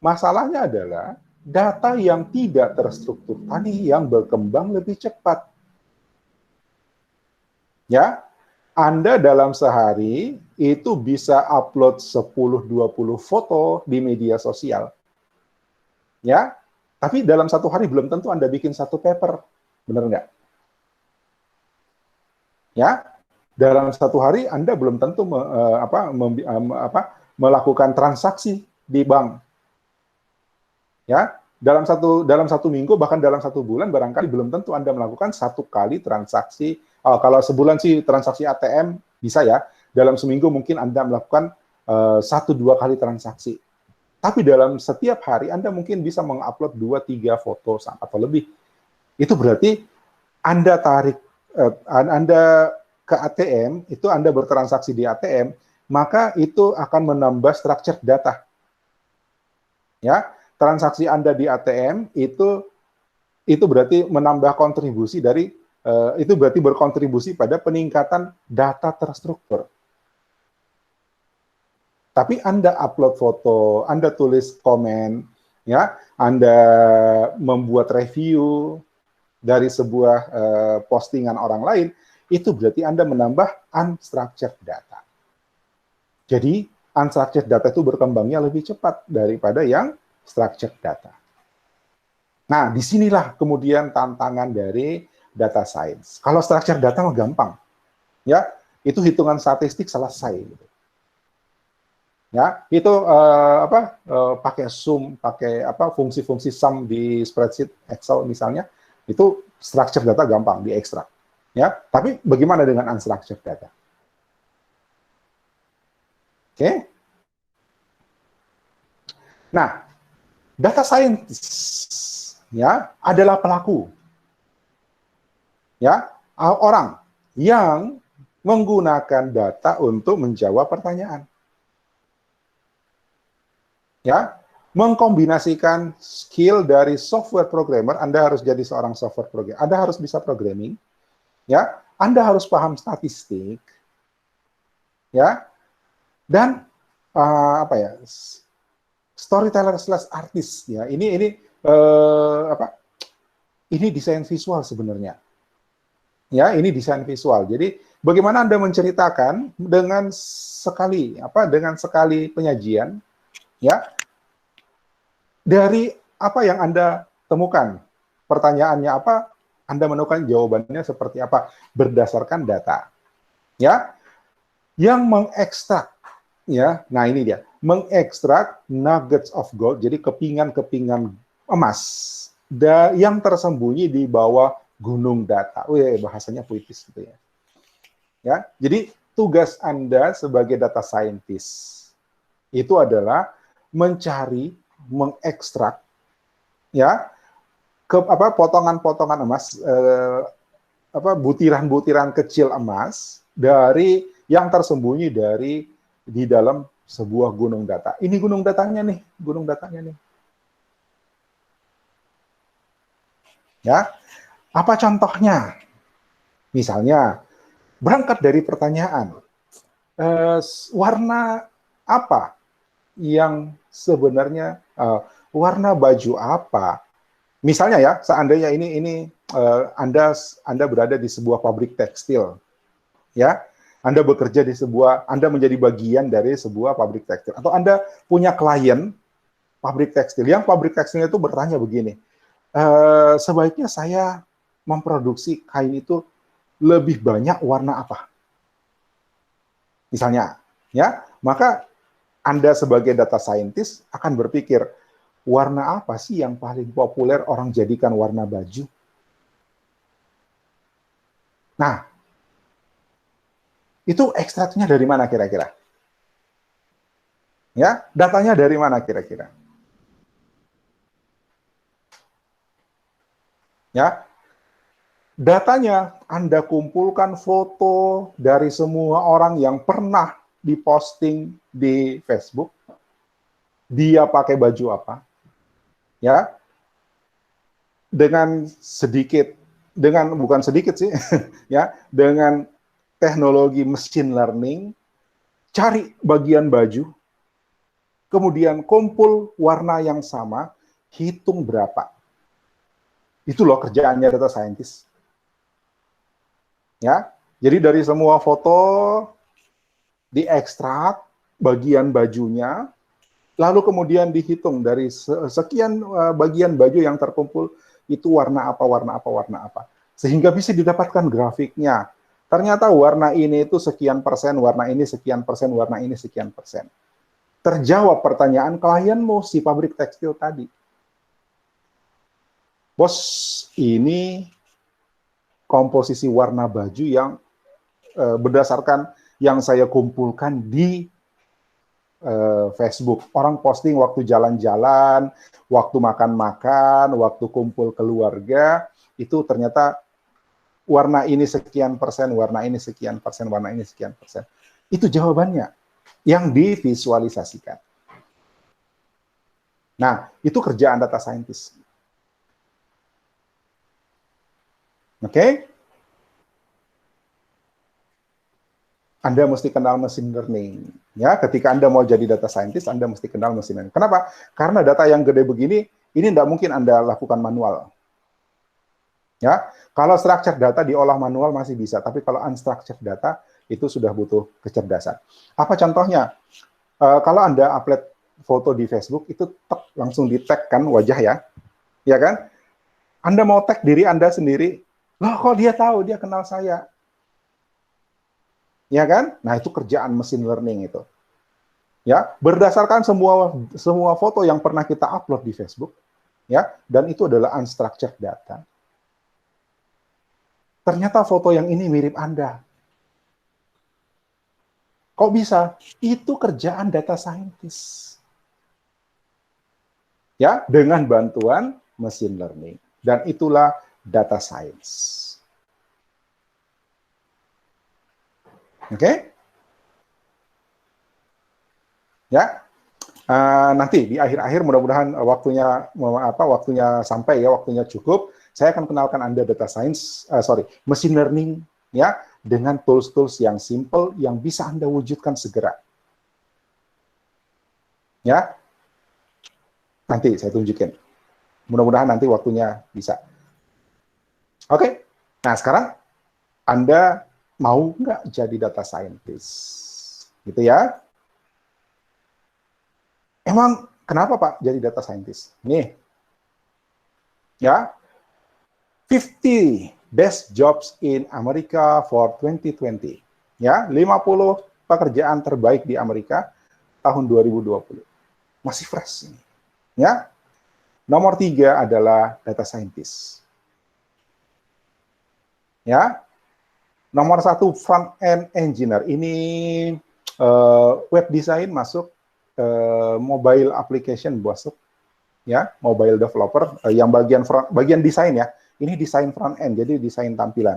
masalahnya adalah data yang tidak terstruktur tadi yang berkembang lebih cepat. Ya, Anda dalam sehari itu bisa upload 10-20 foto di media sosial. Ya, tapi dalam satu hari belum tentu Anda bikin satu paper. Benar nggak? Ya, dalam satu hari Anda belum tentu melakukan transaksi di bank. Ya, dalam satu minggu, bahkan dalam satu bulan, barangkali belum tentu Anda melakukan satu kali transaksi. Kalau sebulan sih transaksi ATM bisa ya. Dalam seminggu mungkin Anda melakukan 1-2 kali transaksi. Tapi dalam setiap hari Anda mungkin bisa mengupload 2-3 foto atau lebih. Itu berarti Anda Anda ke ATM, itu Anda bertransaksi di ATM, maka itu akan menambah structured data. Ya, transaksi Anda di ATM itu berarti menambah kontribusi dari itu berarti berkontribusi pada peningkatan data terstruktur. Tapi Anda upload foto, Anda tulis komen, ya, Anda membuat review dari sebuah postingan orang lain, itu berarti Anda menambah unstructured data. Jadi, unstructured data itu berkembangnya lebih cepat daripada yang structured data. Nah, disinilah kemudian tantangan dari data science. Kalau structured data mah gampang, ya, itu hitungan statistik selesai. Ya, itu pakai sum, pakai fungsi-fungsi sum di spreadsheet Excel misalnya, itu structured data gampang diekstrak. Ya, tapi bagaimana dengan unstructured data? Oke. Nah, data scientist ya adalah pelaku. Ya, orang yang menggunakan data untuk menjawab pertanyaan. Ya, mengkombinasikan skill dari software programmer, Anda harus jadi seorang software programmer, Anda harus bisa programming, ya, Anda harus paham statistik, ya, dan storyteller slash artist, ya, ini desain visual sebenarnya, ya, ini desain visual. Jadi bagaimana Anda menceritakan dengan sekali penyajian, ya, dari apa yang Anda temukan, pertanyaannya apa, Anda menemukan jawabannya seperti apa berdasarkan data, ya, yang mengekstrak, ya, nah ini dia, mengekstrak nuggets of gold, jadi kepingan-kepingan emas, yang tersembunyi di bawah gunung data. Bahasanya puitis gitu ya. Ya, jadi tugas Anda sebagai data scientist itu adalah mencari, mengekstrak, ya, potongan-potongan emas, butiran-butiran kecil emas dari yang tersembunyi di dalam sebuah gunung data. Ini gunung datanya nih. Ya, apa contohnya? Misalnya, berangkat dari pertanyaan, warna apa yang sebenarnya warna baju apa? Misalnya ya, seandainya ini Anda berada di sebuah pabrik tekstil, ya, Anda bekerja di Anda menjadi bagian dari sebuah pabrik tekstil, atau Anda punya klien pabrik tekstil, yang pabrik tekstilnya itu bertanya begini, sebaiknya saya memproduksi kain itu lebih banyak warna apa? Misalnya, ya, maka Anda sebagai data scientist akan berpikir, warna apa sih yang paling populer orang jadikan warna baju? Nah, itu ekstraknya dari mana kira-kira? Ya, datanya dari mana kira-kira? Ya, datanya Anda kumpulkan foto dari semua orang yang pernah diposting di Facebook. Dia pakai baju apa? Ya, dengan sedikit, bukan sedikit sih, ya, dengan teknologi machine learning, cari bagian baju, kemudian kumpul warna yang sama, hitung berapa. Itu loh kerjaannya data scientist. Ya, jadi dari semua foto diekstrak bagian bajunya, lalu kemudian dihitung dari sekian bagian baju yang terkumpul itu warna apa, warna apa, warna apa. Sehingga bisa didapatkan grafiknya. Ternyata warna ini itu sekian persen, warna ini sekian persen, warna ini sekian persen. Terjawab pertanyaan klienmu, si pabrik tekstil tadi. Bos, ini komposisi warna baju yang berdasarkan yang saya kumpulkan di Facebook. Orang posting waktu jalan-jalan, waktu makan-makan, waktu kumpul keluarga, itu ternyata warna ini sekian persen, warna ini sekian persen, warna ini sekian persen. Itu jawabannya yang divisualisasikan. Nah, itu kerjaan data scientist. Oke? Anda mesti kenal machine learning. Ya, ketika Anda mau jadi data scientist, Anda mesti kenal machine learning. Kenapa? Karena data yang gede begini, ini tidak mungkin Anda lakukan manual. Ya, kalau structured data diolah manual masih bisa, tapi kalau unstructured data itu sudah butuh kecerdasan. Apa contohnya? Kalau Anda upload foto di Facebook, itu langsung di-tag kan wajah ya kan? Anda mau tag diri Anda sendiri, loh kok dia tahu, dia kenal saya. Ya kan? Nah, itu kerjaan machine learning itu. Ya, berdasarkan semua foto yang pernah kita upload di Facebook, ya, dan itu adalah unstructured data. Ternyata foto yang ini mirip Anda. Kok bisa? Itu kerjaan data scientist. Ya, dengan bantuan machine learning. Dan itulah data science. Oke? Ya. Nanti di akhir-akhir mudah-mudahan waktunya sampai ya, waktunya cukup. Saya akan kenalkan Anda data science, machine learning ya, dengan tools-tools yang simple yang bisa Anda wujudkan segera. Ya. Nanti saya tunjukin. Mudah-mudahan nanti waktunya bisa. Oke. Nah, sekarang Anda mau nggak jadi data scientist? Gitu ya. Emang kenapa Pak jadi data scientist? Nih. Ya. 50 best jobs in America for 2020. Ya, 50 pekerjaan terbaik di Amerika tahun 2020. Masih fresh ini. Ya. Nomor 3 adalah data scientist. Ya. Nomor 1 front-end engineer. Ini web design masuk, mobile application masuk, ya, mobile developer, yang bagian desain ya. Ini desain front-end, jadi desain tampilan.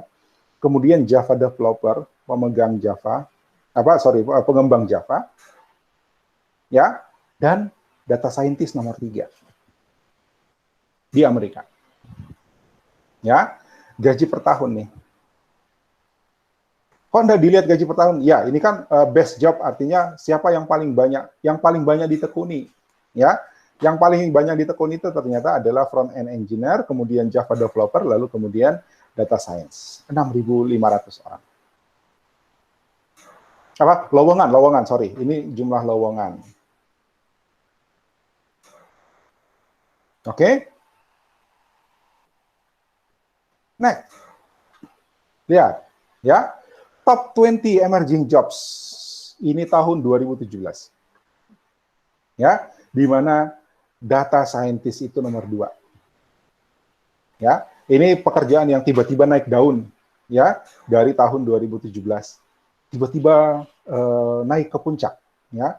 Kemudian Java developer, pengembang Java, ya, dan data scientist nomor 3 di Amerika. Ya, gaji per tahun nih. Kok Anda dilihat gaji per tahun? Ya, ini kan best job, artinya siapa yang paling banyak ditekuni. Ya, yang paling banyak ditekuni itu ternyata adalah front-end engineer, kemudian Java developer, lalu kemudian data science. 6.500 orang. Apa? Lowongan, sorry. Ini jumlah lowongan. Oke. Next. Lihat, ya. Top 20 emerging jobs. Ini tahun 2017. Ya, di mana data scientist itu nomor 2. Ya, ini pekerjaan yang tiba-tiba naik daun, ya, dari tahun 2017. Tiba-tiba naik ke puncak, ya.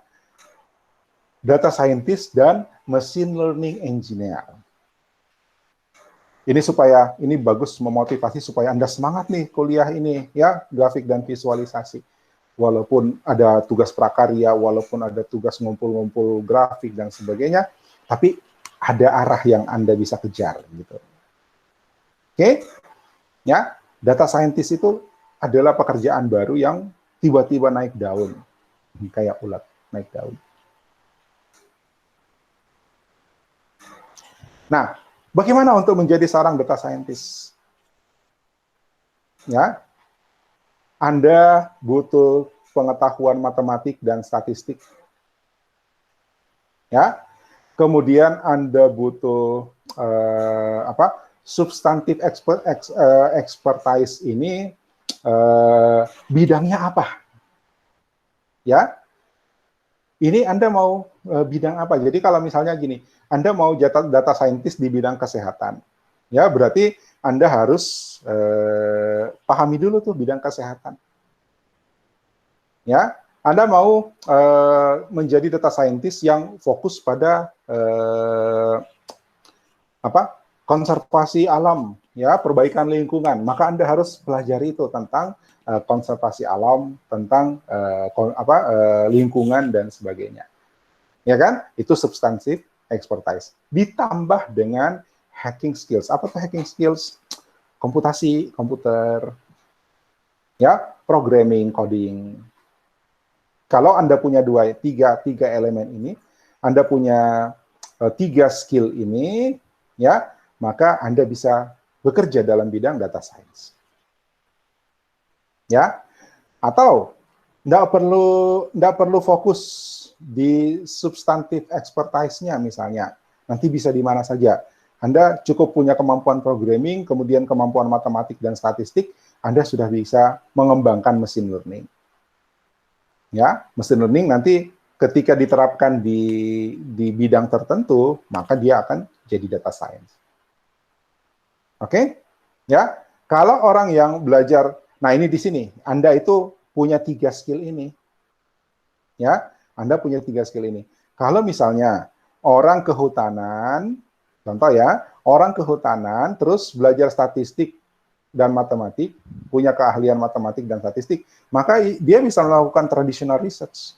Data scientist dan machine learning engineer. Ini bagus memotivasi supaya Anda semangat nih kuliah ini, ya, grafik dan visualisasi. Walaupun ada tugas prakarya, walaupun ada tugas ngumpul-ngumpul grafik dan sebagainya, tapi ada arah yang Anda bisa kejar, gitu. Oke? Ya, data scientist itu adalah pekerjaan baru yang tiba-tiba naik daun, kayak ulat naik daun. Nah, bagaimana untuk menjadi seorang data scientist? Ya, Anda butuh pengetahuan matematik dan statistik. Ya, kemudian Anda butuh substantif expertise ini bidangnya apa? Ya, ini Anda mau bidang apa? Jadi kalau misalnya gini, Anda mau data scientist di bidang kesehatan, ya berarti Anda harus pahami dulu tuh bidang kesehatan. Ya, Anda mau menjadi data scientist yang fokus pada konservasi alam, ya perbaikan lingkungan, maka Anda harus pelajari itu tentang konservasi alam, tentang lingkungan dan sebagainya. Ya kan? Itu substantif expertise. Ditambah dengan hacking skills. Apa tuh hacking skills? Komputasi, komputer, ya, programming, coding. Kalau Anda punya tiga elemen ini, Anda punya 3 skill ini, ya, maka Anda bisa bekerja dalam bidang data science. Ya, atau nggak perlu fokus di substantif expertise-nya misalnya. Nanti bisa di mana saja. Anda cukup punya kemampuan programming, kemudian kemampuan matematik dan statistik, Anda sudah bisa mengembangkan machine learning. Ya, machine learning nanti ketika diterapkan di bidang tertentu, maka dia akan jadi data science. Oke? Ya, kalau orang yang belajar, nah ini di sini, Anda itu punya 3 skill ini. Ya, Anda punya 3 skill ini. Kalau misalnya orang kehutanan, contoh ya, orang kehutanan terus belajar statistik dan matematik, punya keahlian matematik dan statistik, maka dia bisa melakukan traditional research.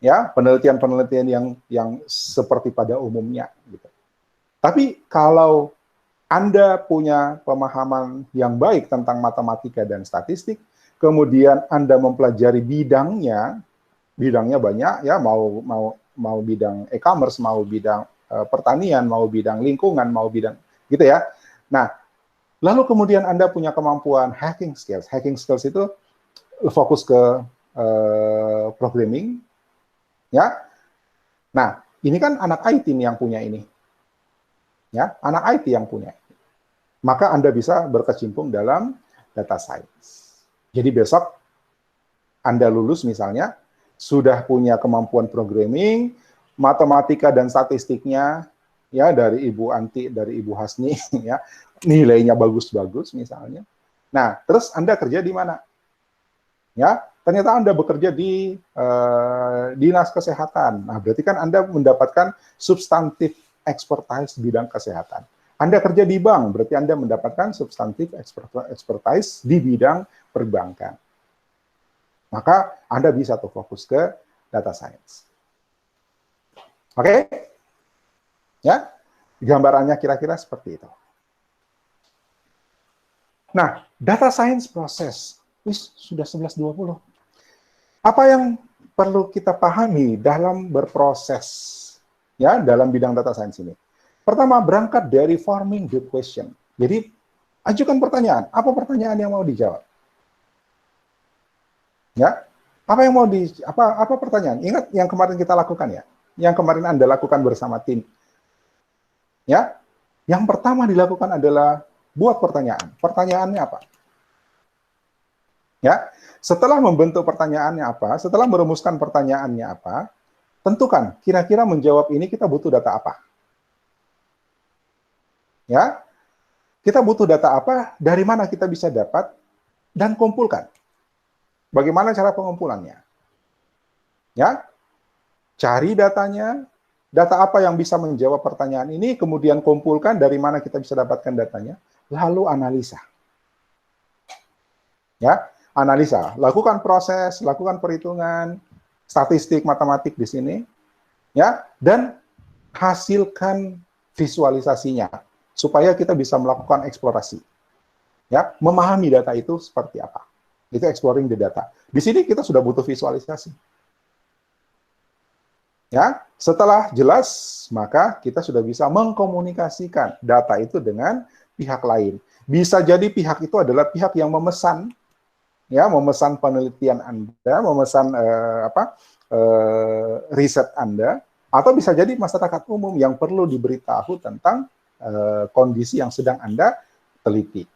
Ya, penelitian-penelitian yang seperti pada umumnya gitu. Tapi kalau Anda punya pemahaman yang baik tentang matematika dan statistik, kemudian Anda mempelajari bidangnya banyak ya, mau bidang e-commerce, mau bidang pertanian, mau bidang lingkungan, mau bidang gitu ya. Nah, lalu kemudian Anda punya kemampuan hacking skills. Hacking skills itu fokus ke programming, ya. Nah, ini kan anak IT nih yang punya ini. Ya, anak IT yang punya. Maka Anda bisa berkecimpung dalam data science. Jadi besok Anda lulus misalnya, sudah punya kemampuan programming, matematika dan statistiknya, ya dari Ibu Anti, dari Ibu Hasni, ya nilainya bagus-bagus misalnya. Nah, terus Anda kerja di mana? Ya, ternyata Anda bekerja di dinas kesehatan. Nah, berarti kan Anda mendapatkan substantif expertise bidang kesehatan. Anda kerja di bank, berarti Anda mendapatkan substantif expertise di bidang perbankan. Maka Anda bisa tuh fokus ke data science. Oke? Ya, gambarannya kira-kira seperti itu. Nah, data science proses. Sudah 11.20. Apa yang perlu kita pahami dalam berproses ya dalam bidang data science ini? Pertama, berangkat dari forming the question. Jadi, ajukan pertanyaan. Apa pertanyaan yang mau dijawab? Ya, Apa yang mau apa pertanyaan? Ingat yang kemarin kita lakukan ya, yang kemarin Anda lakukan bersama tim. Ya, yang pertama dilakukan adalah buat pertanyaan. Pertanyaannya apa? Ya, setelah membentuk pertanyaannya apa, setelah merumuskan pertanyaannya apa, tentukan kira-kira menjawab ini kita butuh data apa. Ya, kita butuh data apa, dari mana kita bisa dapat, dan kumpulkan. Bagaimana cara pengumpulannya? Ya, cari datanya, data apa yang bisa menjawab pertanyaan ini, kemudian kumpulkan dari mana kita bisa dapatkan datanya, lalu analisa. Ya, analisa, lakukan proses, lakukan perhitungan, statistik, matematik di sini, ya, dan hasilkan visualisasinya supaya kita bisa melakukan eksplorasi. Ya, memahami data itu seperti apa. Itu exploring the data. Di sini kita sudah butuh visualisasi. Ya, setelah jelas, maka kita sudah bisa mengkomunikasikan data itu dengan pihak lain. Bisa jadi pihak itu adalah pihak yang memesan, ya, memesan penelitian Anda, memesan riset Anda, atau bisa jadi masyarakat umum yang perlu diberitahu tentang kondisi yang sedang Anda teliti.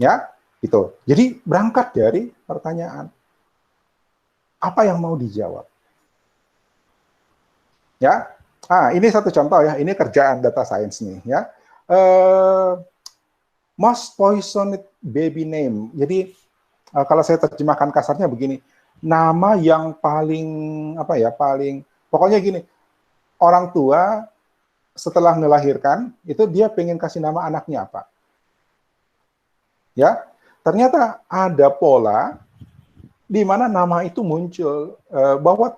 Ya, itu. Jadi berangkat dari pertanyaan. Apa yang mau dijawab? Ya. Ini satu contoh ya, ini kerjaan data science nih ya. Most poisoned baby name. Jadi kalau saya terjemahkan kasarnya begini, nama yang paling pokoknya gini, orang tua setelah melahirkan itu dia pengen kasih nama anaknya apa? Ya, ternyata ada pola di mana nama itu muncul bahwa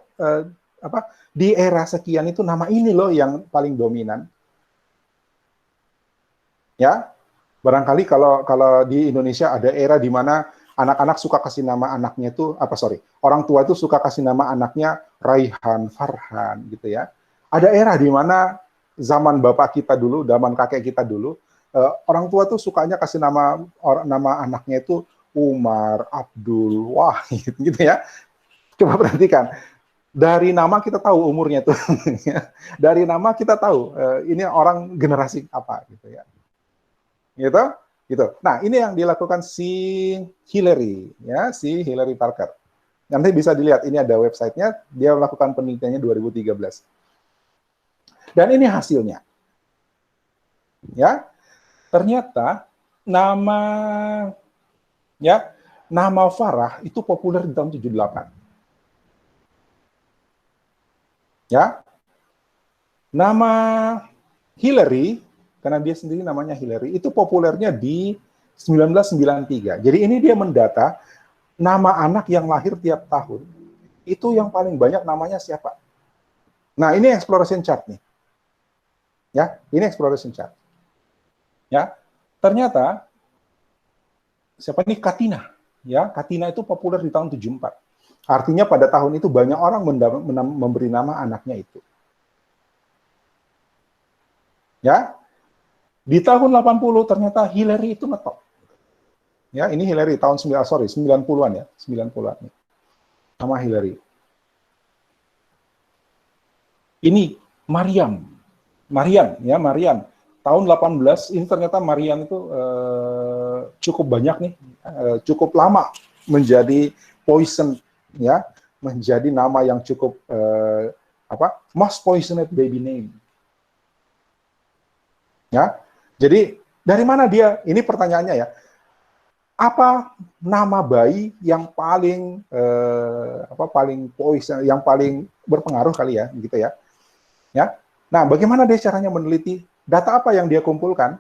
di era sekian itu nama ini loh yang paling dominan. Ya, barangkali kalau di Indonesia ada era di mana anak-anak suka kasih nama anaknya itu orang tua itu suka kasih nama anaknya Raihan, Farhan gitu ya. Ada era di mana zaman bapak kita dulu, zaman kakek kita dulu, orang tua tuh sukanya kasih nama anaknya itu Umar, Abdul, Wahid gitu ya. Coba perhatikan. Dari nama kita tahu umurnya tuh. Dari nama kita tahu ini orang generasi apa gitu ya. Gitu. Nah, ini yang dilakukan si Hillary ya, si Hillary Parker. Nanti bisa dilihat, ini ada websitenya, dia melakukan penelitiannya 2013. Dan ini hasilnya. Ya. Ternyata nama Farah itu populer di tahun 78. Ya. Nama Hillary, karena dia sendiri namanya Hillary, itu populernya di 1993. Jadi ini dia mendata nama anak yang lahir tiap tahun. Itu yang paling banyak namanya siapa? Nah, ini exploration chart nih. Ya, ini exploration chart. Ya, ternyata siapa nih? Katina. Ya, Katina itu populer di tahun 74. Artinya pada tahun itu banyak orang memberi nama anaknya itu. Ya, di tahun 80 ternyata Hillary itu ngetop. Ya, ini Hillary tahun 90-an ya, 90-an nih. Nama Hillary. Ini Mariam. Tahun 18, ini ternyata Mariam itu cukup banyak nih, cukup lama menjadi poison, ya, menjadi nama yang cukup most poisoned baby name. Ya, jadi dari mana dia? Ini pertanyaannya ya. Apa nama bayi yang paling paling poison, yang paling berpengaruh kali ya, gitu ya? Ya. Nah, bagaimana dia caranya meneliti? Data apa yang dia kumpulkan?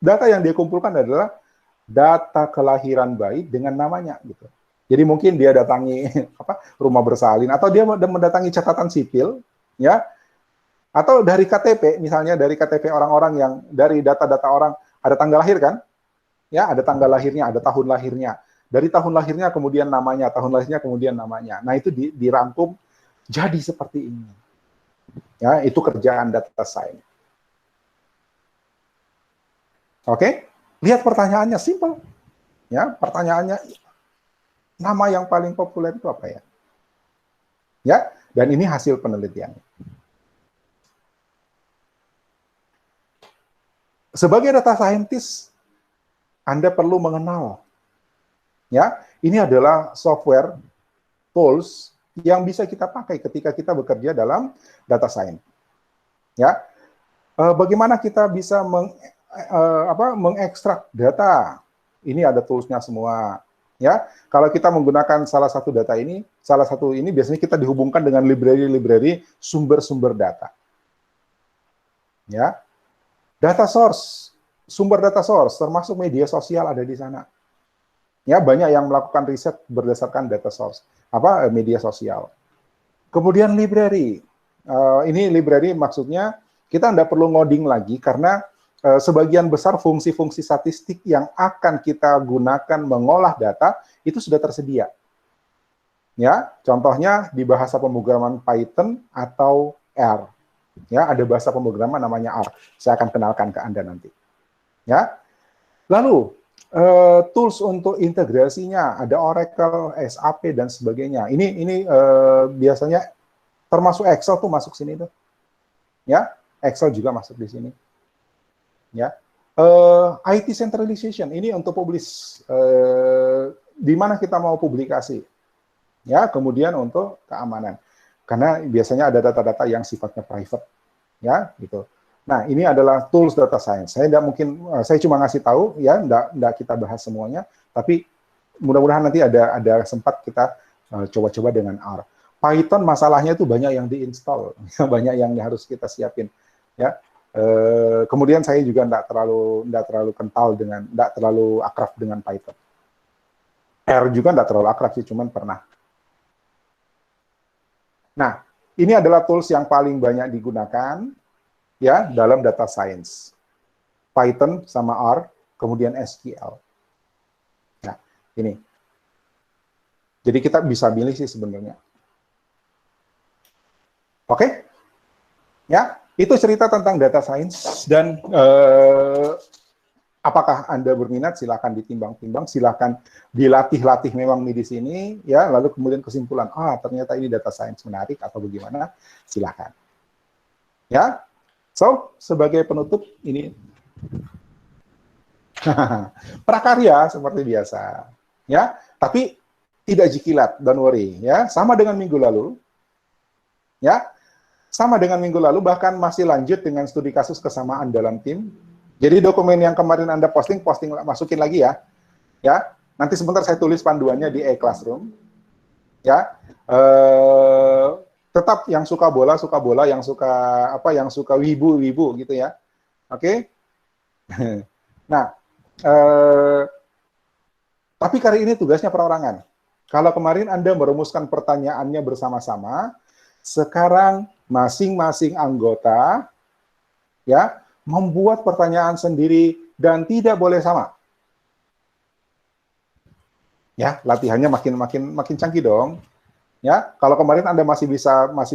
Data yang dia kumpulkan adalah data kelahiran bayi dengan namanya, gitu. Jadi mungkin dia datangi rumah bersalin, atau dia mendatangi catatan sipil, ya, atau dari KTP, misalnya dari KTP orang-orang yang dari data-data orang ada tanggal lahir kan, ya, ada tanggal lahirnya, ada tahun lahirnya, dari tahun lahirnya kemudian namanya, tahun lahirnya kemudian namanya. Nah, itu dirangkum jadi seperti ini. Ya, itu kerjaan data science. Oke, lihat pertanyaannya, simple. Ya, pertanyaannya nama yang paling populer itu apa ya? Ya, dan ini hasil penelitian. Sebagai data scientist, Anda perlu mengenal, ya, ini adalah software tools yang bisa kita pakai ketika kita bekerja dalam data science. Ya, bagaimana kita bisa mengekstrak data? Ini ada toolsnya semua. Ya, kalau kita menggunakan salah satu ini biasanya kita dihubungkan dengan library sumber-sumber data. Ya, data source, sumber data source, termasuk media sosial ada di sana. Ya, banyak yang melakukan riset berdasarkan data source, media sosial. Kemudian library. Ini library maksudnya kita tidak perlu ngoding lagi karena sebagian besar fungsi-fungsi statistik yang akan kita gunakan mengolah data itu sudah tersedia. Ya, contohnya di bahasa pemrograman Python atau R. Ya, ada bahasa pemrograman namanya R. Saya akan kenalkan ke Anda nanti. Ya. Lalu tools untuk integrasinya ada Oracle, SAP dan sebagainya. Ini biasanya termasuk Excel tuh masuk sini tuh. Ya, Excel juga masuk di sini. Ya. IT centralization ini untuk publish di mana kita mau publikasi. Ya, kemudian untuk keamanan. Karena biasanya ada data-data yang sifatnya private. Ya, gitu. Nah, ini adalah tools data science. Saya cuma ngasih tahu, ya, enggak kita bahas semuanya, tapi mudah-mudahan nanti ada sempat kita coba-coba dengan R. Python masalahnya itu banyak yang diinstal, banyak yang harus kita siapin, ya. Kemudian saya juga enggak terlalu kental enggak terlalu akrab dengan Python. R juga enggak terlalu akrab sih, cuman pernah. Nah, ini adalah tools yang paling banyak digunakan, ya, dalam data science. Python sama R, kemudian SQL. Nah, ini. Jadi kita bisa milih sih sebenarnya. Oke? Ya, itu cerita tentang data science dan apakah Anda berminat, silakan ditimbang-timbang, silakan dilatih-latih memang di sini, ya, lalu kemudian kesimpulan, ternyata ini data science menarik atau bagaimana, silakan. Ya. So, sebagai penutup ini prakarya seperti biasa, ya. Tapi tidak jikilat, don't worry, ya. Sama dengan minggu lalu, ya. Sama dengan minggu lalu, bahkan masih lanjut dengan studi kasus kesamaan dalam tim. Jadi dokumen yang kemarin Anda posting masukin lagi ya, ya. Nanti sebentar saya tulis panduannya di e-classroom, ya. Tetap yang suka bola, yang suka wibu gitu ya. Oke? Nah, tapi kali ini tugasnya perorangan. Kalau kemarin Anda merumuskan pertanyaannya bersama-sama, sekarang masing-masing anggota ya membuat pertanyaan sendiri dan tidak boleh sama. Ya, latihannya makin canggih dong. Ya, kalau kemarin Anda masih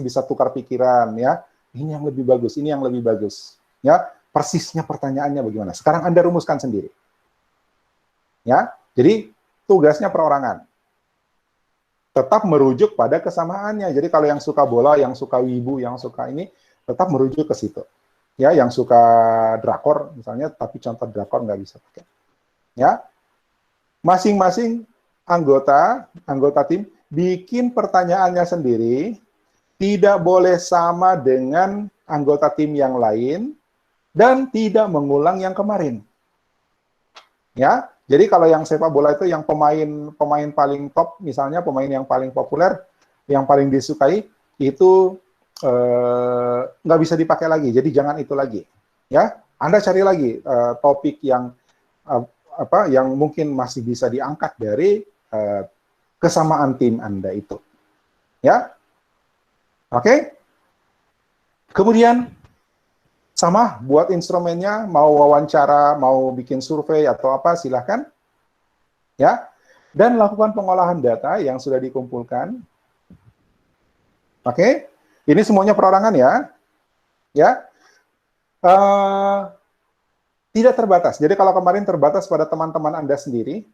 bisa tukar pikiran, ya, ini yang lebih bagus, ini yang lebih bagus, ya, persisnya pertanyaannya bagaimana. Sekarang Anda rumuskan sendiri, ya. Jadi tugasnya perorangan, tetap merujuk pada kesamaannya. Jadi kalau yang suka bola, yang suka wibu, yang suka ini, tetap merujuk ke situ. Ya, yang suka drakor misalnya, tapi contoh drakor nggak bisa pakai. Ya, masing-masing anggota tim bikin pertanyaannya sendiri, tidak boleh sama dengan anggota tim yang lain, dan tidak mengulang yang kemarin. Ya, jadi kalau yang sepak bola itu yang pemain paling top, misalnya pemain yang paling populer, yang paling disukai, itu nggak bisa dipakai lagi. Jadi jangan itu lagi. Ya, Anda cari lagi topik yang yang mungkin masih bisa diangkat dari kesamaan tim Anda itu. Ya. Oke? Kemudian sama buat instrumennya, mau wawancara, mau bikin survei atau apa, silahkan. Ya. Dan lakukan pengolahan data yang sudah dikumpulkan. Oke? Ini semuanya perorangan ya. Ya. Tidak terbatas. Jadi kalau kemarin terbatas pada teman-teman Anda sendiri,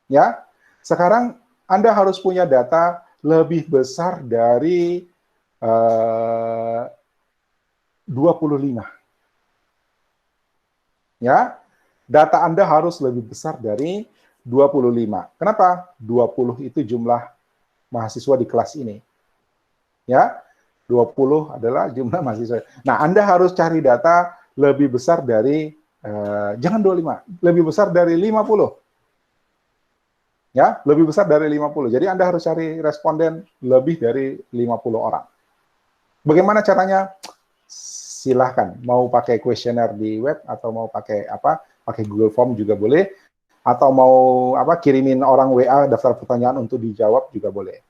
ya. Sekarang Anda harus punya data lebih besar dari 25. Ya, data Anda harus lebih besar dari 25. Kenapa? 20 itu jumlah mahasiswa di kelas ini. Ya, 20 adalah jumlah mahasiswa. Nah, Anda harus cari data lebih besar dari, jangan 25, lebih besar dari 50. Ya, lebih besar dari 50. Jadi Anda harus cari responden lebih dari 50 orang. Bagaimana caranya? Silahkan, mau pakai kuesioner di web atau mau pakai apa? Pakai Google Form juga boleh, atau mau apa? Kirimin orang WA daftar pertanyaan untuk dijawab juga boleh.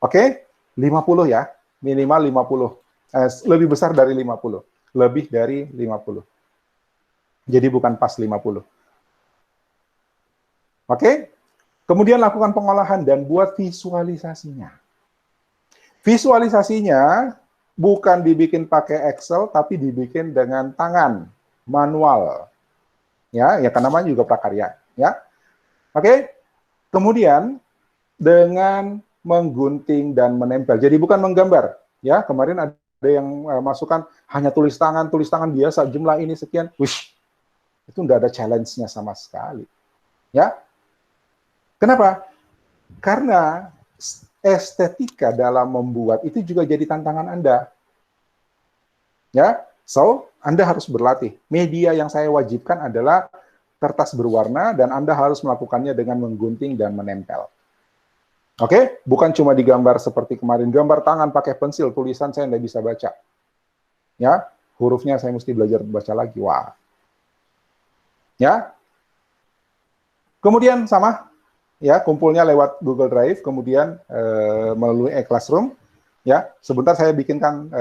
Oke? 50 ya, minimal 50. Lebih besar dari 50, lebih dari 50. Jadi bukan pas 50. Oke? Kemudian lakukan pengolahan dan buat visualisasinya. Visualisasinya bukan dibikin pakai Excel, tapi dibikin dengan tangan, manual. Ya, karena namanya juga prakarya. Ya, oke. Kemudian dengan menggunting dan menempel. Jadi bukan menggambar. Ya, kemarin ada yang masukkan hanya tulis tangan biasa, jumlah ini sekian. Wish, itu nggak ada challenge-nya sama sekali. Ya, kenapa? Karena estetika dalam membuat itu juga jadi tantangan Anda. Ya, so Anda harus berlatih. Media yang saya wajibkan adalah kertas berwarna dan Anda harus melakukannya dengan menggunting dan menempel. Oke, bukan cuma digambar seperti kemarin, gambar tangan pakai pensil, tulisan saya nggak bisa baca. Ya, hurufnya saya mesti belajar baca lagi. Wah. Ya. Kemudian sama, ya, kumpulnya lewat Google Drive, kemudian melalui e-classroom. Ya, sebentar saya bikinkan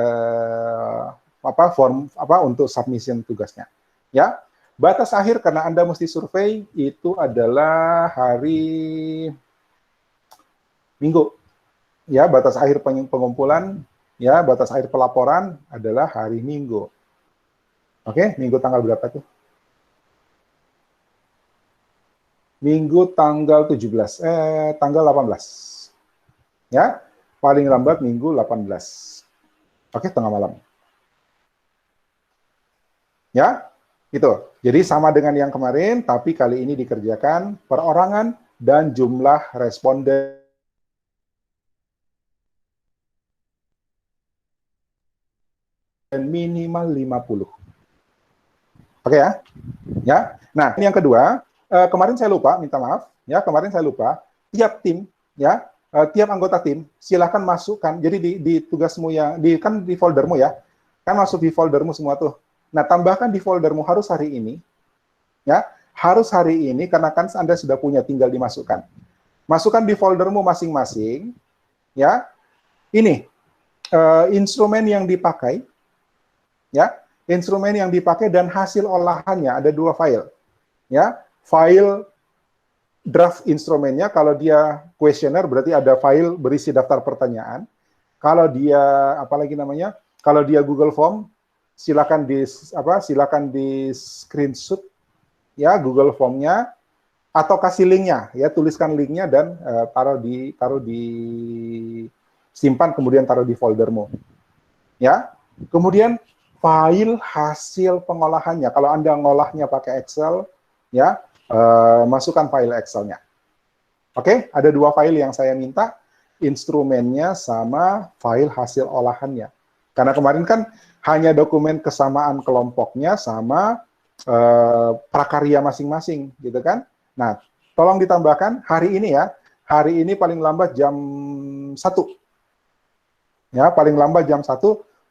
form untuk submission tugasnya. Ya, batas akhir karena Anda mesti survei itu adalah hari Minggu. Ya, batas akhir pengumpulan, ya, batas akhir pelaporan adalah hari Minggu. Oke, Minggu tanggal berapa tuh? Minggu tanggal 17, tanggal 18. Ya, paling lambat Minggu 18. Oke, tengah malam. Ya, itu. Jadi sama dengan yang kemarin, tapi kali ini dikerjakan perorangan dan jumlah responden minimal 50. Oke ya? Ya. Nah, ini yang kedua. Kemarin saya lupa, minta maaf. Ya, kemarin saya lupa. Tiap tim, ya, tiap anggota tim, silakan masukkan. Jadi di tugasmu yang kan di foldermu ya, kan masuk di foldermu semua tuh. Nah, tambahkan di foldermu harus hari ini, ya, harus hari ini karena kan Anda sudah punya, tinggal dimasukkan. Masukkan di foldermu masing-masing, ya. Ini instrumen yang dipakai, ya, instrumen yang dipakai dan hasil olahannya ada 2 file, ya. File draft instrumennya, kalau dia kuesioner berarti ada file berisi daftar pertanyaan. Kalau dia apalagi namanya, kalau dia Google Form, silakan di screenshot ya Google Form-nya atau kasih linknya, ya, tuliskan linknya dan taruh di simpan, kemudian taruh di foldermu. Ya. Kemudian file hasil pengolahannya. Kalau Anda ngolahnya pakai Excel, ya, masukkan file Excel-nya. Oke, ada 2 file yang saya minta, instrumennya sama file hasil olahannya. Karena kemarin kan hanya dokumen kesamaan kelompoknya sama prakarya masing-masing, gitu kan? Nah, tolong ditambahkan hari ini ya, hari ini paling lambat jam 1. Ya, paling lambat jam 1,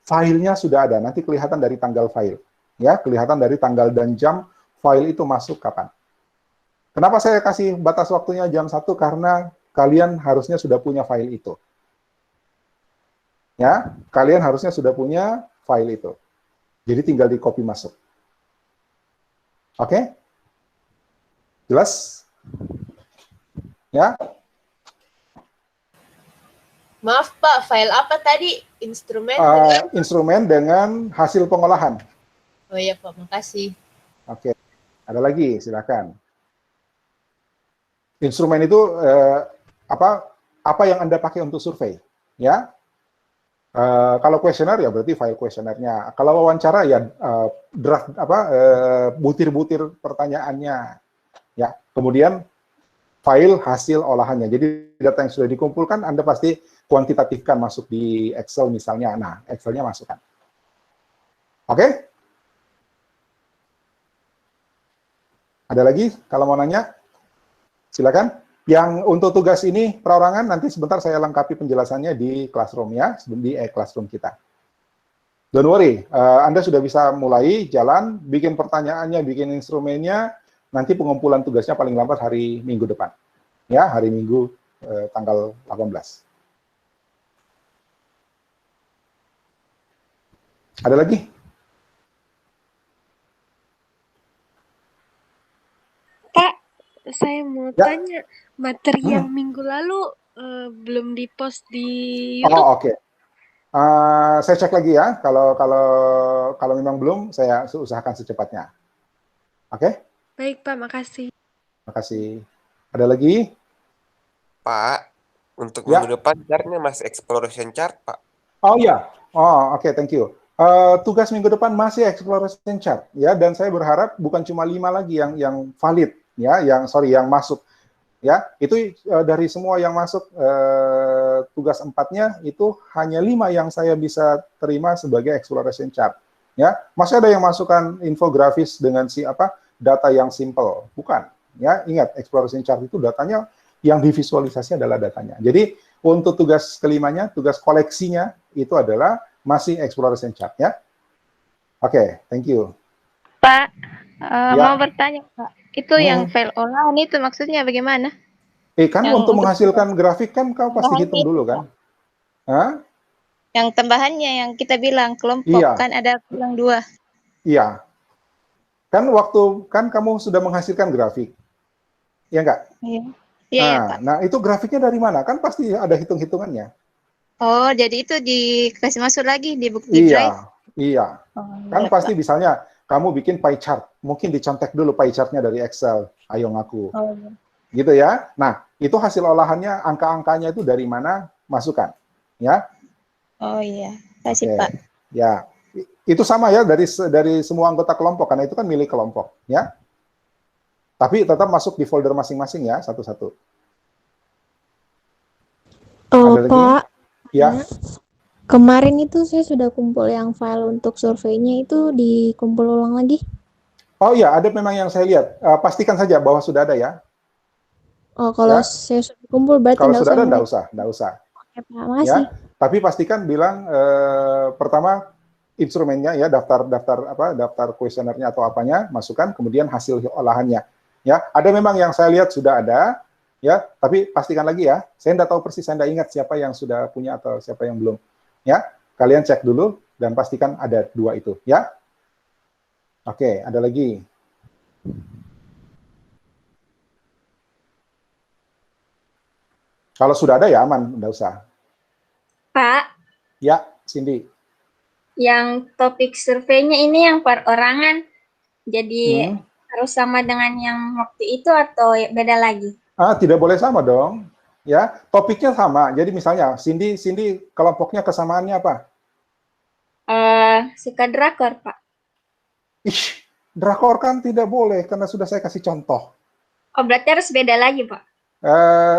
filenya sudah ada, nanti kelihatan dari tanggal file. Ya, kelihatan dari tanggal dan jam file itu masuk kapan. Kenapa saya kasih batas waktunya jam 1? Karena kalian harusnya sudah punya file itu. Ya, kalian harusnya sudah punya file itu. Jadi tinggal di copy masuk. Oke? Jelas? Ya? Maaf Pak, file apa tadi? Instrumen instrumen dengan hasil pengolahan. Oh iya Pak, makasih. Oke. Ada lagi, silakan. Instrumen itu apa yang Anda pakai untuk survei, ya. Kalau kuesioner ya berarti file kuesionernya. Kalau wawancara ya draft butir-butir pertanyaannya, ya. Kemudian file hasil olahannya. Jadi data yang sudah dikumpulkan Anda pasti kuantitatifkan masuk di Excel misalnya. Nah, Excelnya masukkan. Oke? Ada lagi kalau mau nanya? Silakan. Yang untuk tugas ini perorangan nanti sebentar saya lengkapi penjelasannya di Classroom ya, di Classroom kita. Don't worry, Anda sudah bisa mulai jalan, bikin pertanyaannya, bikin instrumennya, nanti pengumpulan tugasnya paling lambat hari Minggu depan. Ya, hari Minggu tanggal 18. Ada lagi? Pak, saya mau Ya. tanya, materi yang minggu lalu belum di-post di YouTube. Oh, oke. Saya cek lagi ya. Kalau memang belum, saya usahakan secepatnya. Oke? Baik, Pak, makasih. Makasih. Ada lagi? Pak, untuk Ya. minggu depan chartnya masih exploration chart, Pak. Oh iya. Oh, oke, thank you. Tugas minggu depan masih exploration chart ya, dan saya berharap bukan cuma 5 lagi yang valid ya, yang masuk. Ya, itu dari semua yang masuk tugas 4-nya itu hanya 5 yang saya bisa terima sebagai exploration chart. Ya, masih ada yang masukkan infografis dengan data yang simple, bukan? Ya, ingat exploration chart itu datanya yang divisualisasi adalah datanya. Jadi untuk tugas kelimanya, tugas koleksinya itu adalah masih exploration chart ya. Oke, thank you. Pak, Ya. mau bertanya Pak. Itu yang file olahan itu maksudnya bagaimana? Kan Yang untuk untuk menghasilkan grafik kan kau pasti hitung dulu kan? Hah? Yang tambahannya yang kita bilang kelompok Iya. kan ada bilang 2. Iya. Kan kamu sudah menghasilkan grafik. Ya enggak? Iya. Iya, Pak. Nah, itu grafiknya dari mana? Kan pasti ada hitung-hitungannya. Oh, jadi itu dikasih masuk lagi di bukti drive? Iya. Oh, Kan iya, pasti Pak. misalnya kamu bikin pie chart, mungkin dicontek dulu pie chartnya dari Excel. Ayo ngaku. Oh, iya. Gitu ya. Nah, itu hasil olahannya, angka-angkanya itu dari mana? Masukkan. Ya. Oh iya, kasih Oke. Pak. Ya. Itu sama ya dari semua anggota kelompok, karena itu kan milik kelompok. Ya. Tapi tetap masuk di folder masing-masing ya, satu-satu. Oh, Ada lagi? Pak, Ya. kemarin itu saya sudah kumpul yang file untuk surveinya itu dikumpul ulang lagi. Oh iya, ada memang yang saya lihat. Pastikan saja bahwa sudah ada ya. Oh, kalau Ya. saya sudah kumpul berarti Kalau enggak sudah ada, mulai. enggak usah. Oke, Pak, makasih. Ya. Tapi pastikan bilang pertama instrumennya ya, daftar kuesionernya atau apanya, masukkan, kemudian hasil olahannya. Ya, ada memang yang saya lihat sudah ada, ya, tapi pastikan lagi ya. Saya tidak tahu persis, saya tidak ingat siapa yang sudah punya atau siapa yang belum. Ya, kalian cek dulu dan pastikan ada 2 itu, ya. Oke, ada lagi. Kalau sudah ada ya aman, tidak usah. Pak, Ya, Cindy. yang topik surveinya ini yang perorangan, jadi harus sama dengan yang waktu itu atau beda lagi? Tidak boleh sama dong. Ya, topiknya sama. Jadi misalnya Cindy kelompoknya kesamaannya apa? Suka drakor, Pak. Ih, drakor kan tidak boleh karena sudah saya kasih contoh. Oh, berarti harus beda lagi, Pak.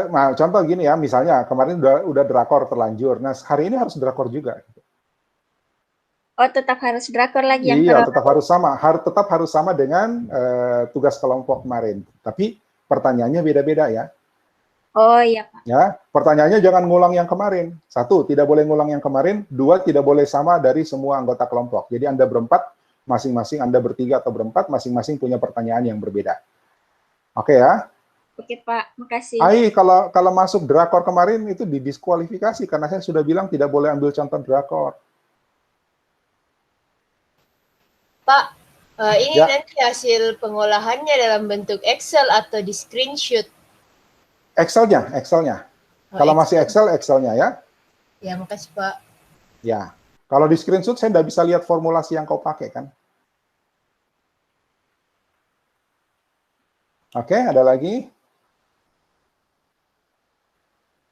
Nah, contoh gini ya, misalnya kemarin udah drakor terlanjur. Nah, hari ini harus drakor juga. Oh, tetap harus drakor lagi yang Iya, perorangan. tetap harus sama dengan tugas kelompok kemarin. Tapi pertanyaannya beda-beda ya. Oh iya, Pak. Ya, pertanyaannya jangan ngulang yang kemarin. 1, tidak boleh ngulang yang kemarin. 2, tidak boleh sama dari semua anggota kelompok. Jadi Anda berempat, masing-masing Anda bertiga atau berempat, masing-masing punya pertanyaan yang berbeda. Oke ya? Oke, Pak. Makasih. Kalau masuk drakor kemarin itu didiskualifikasi karena saya sudah bilang tidak boleh ambil contoh drakor. Pak, ini Ya. nanti hasil pengolahannya dalam bentuk Excel atau di screenshot? Excelnya. Oh, Kalau masih Excelnya ya. Ya, makasih Pak. Ya. Kalau di screenshot saya tidak bisa lihat formulasi yang kau pakai kan. Oke, ada lagi?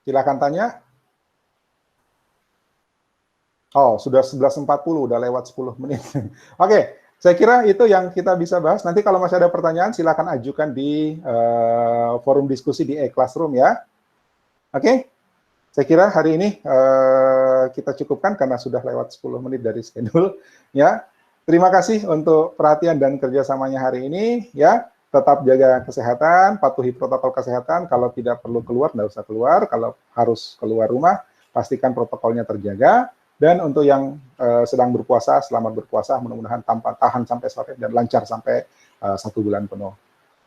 Silakan tanya. Oh, sudah 11.40, udah lewat 10 menit. Oke, saya kira itu yang kita bisa bahas. Nanti kalau masih ada pertanyaan, silakan ajukan di forum diskusi di e-classroom ya. Oke, saya kira hari ini kita cukupkan karena sudah lewat 10 menit dari schedule. Ya, terima kasih untuk perhatian dan kerjasamanya hari ini. Ya, tetap jaga kesehatan, patuhi protokol kesehatan. Kalau tidak perlu keluar, nggak usah keluar. Kalau harus keluar rumah, pastikan protokolnya terjaga. Dan untuk yang sedang berpuasa, selamat berpuasa, mudah-mudahan tahan sampai sore dan lancar sampai 1 bulan penuh.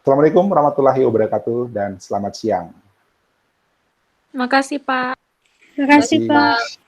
Assalamualaikum warahmatullahi wabarakatuh dan selamat siang. Terima kasih, Pak. Terima kasih, Pak.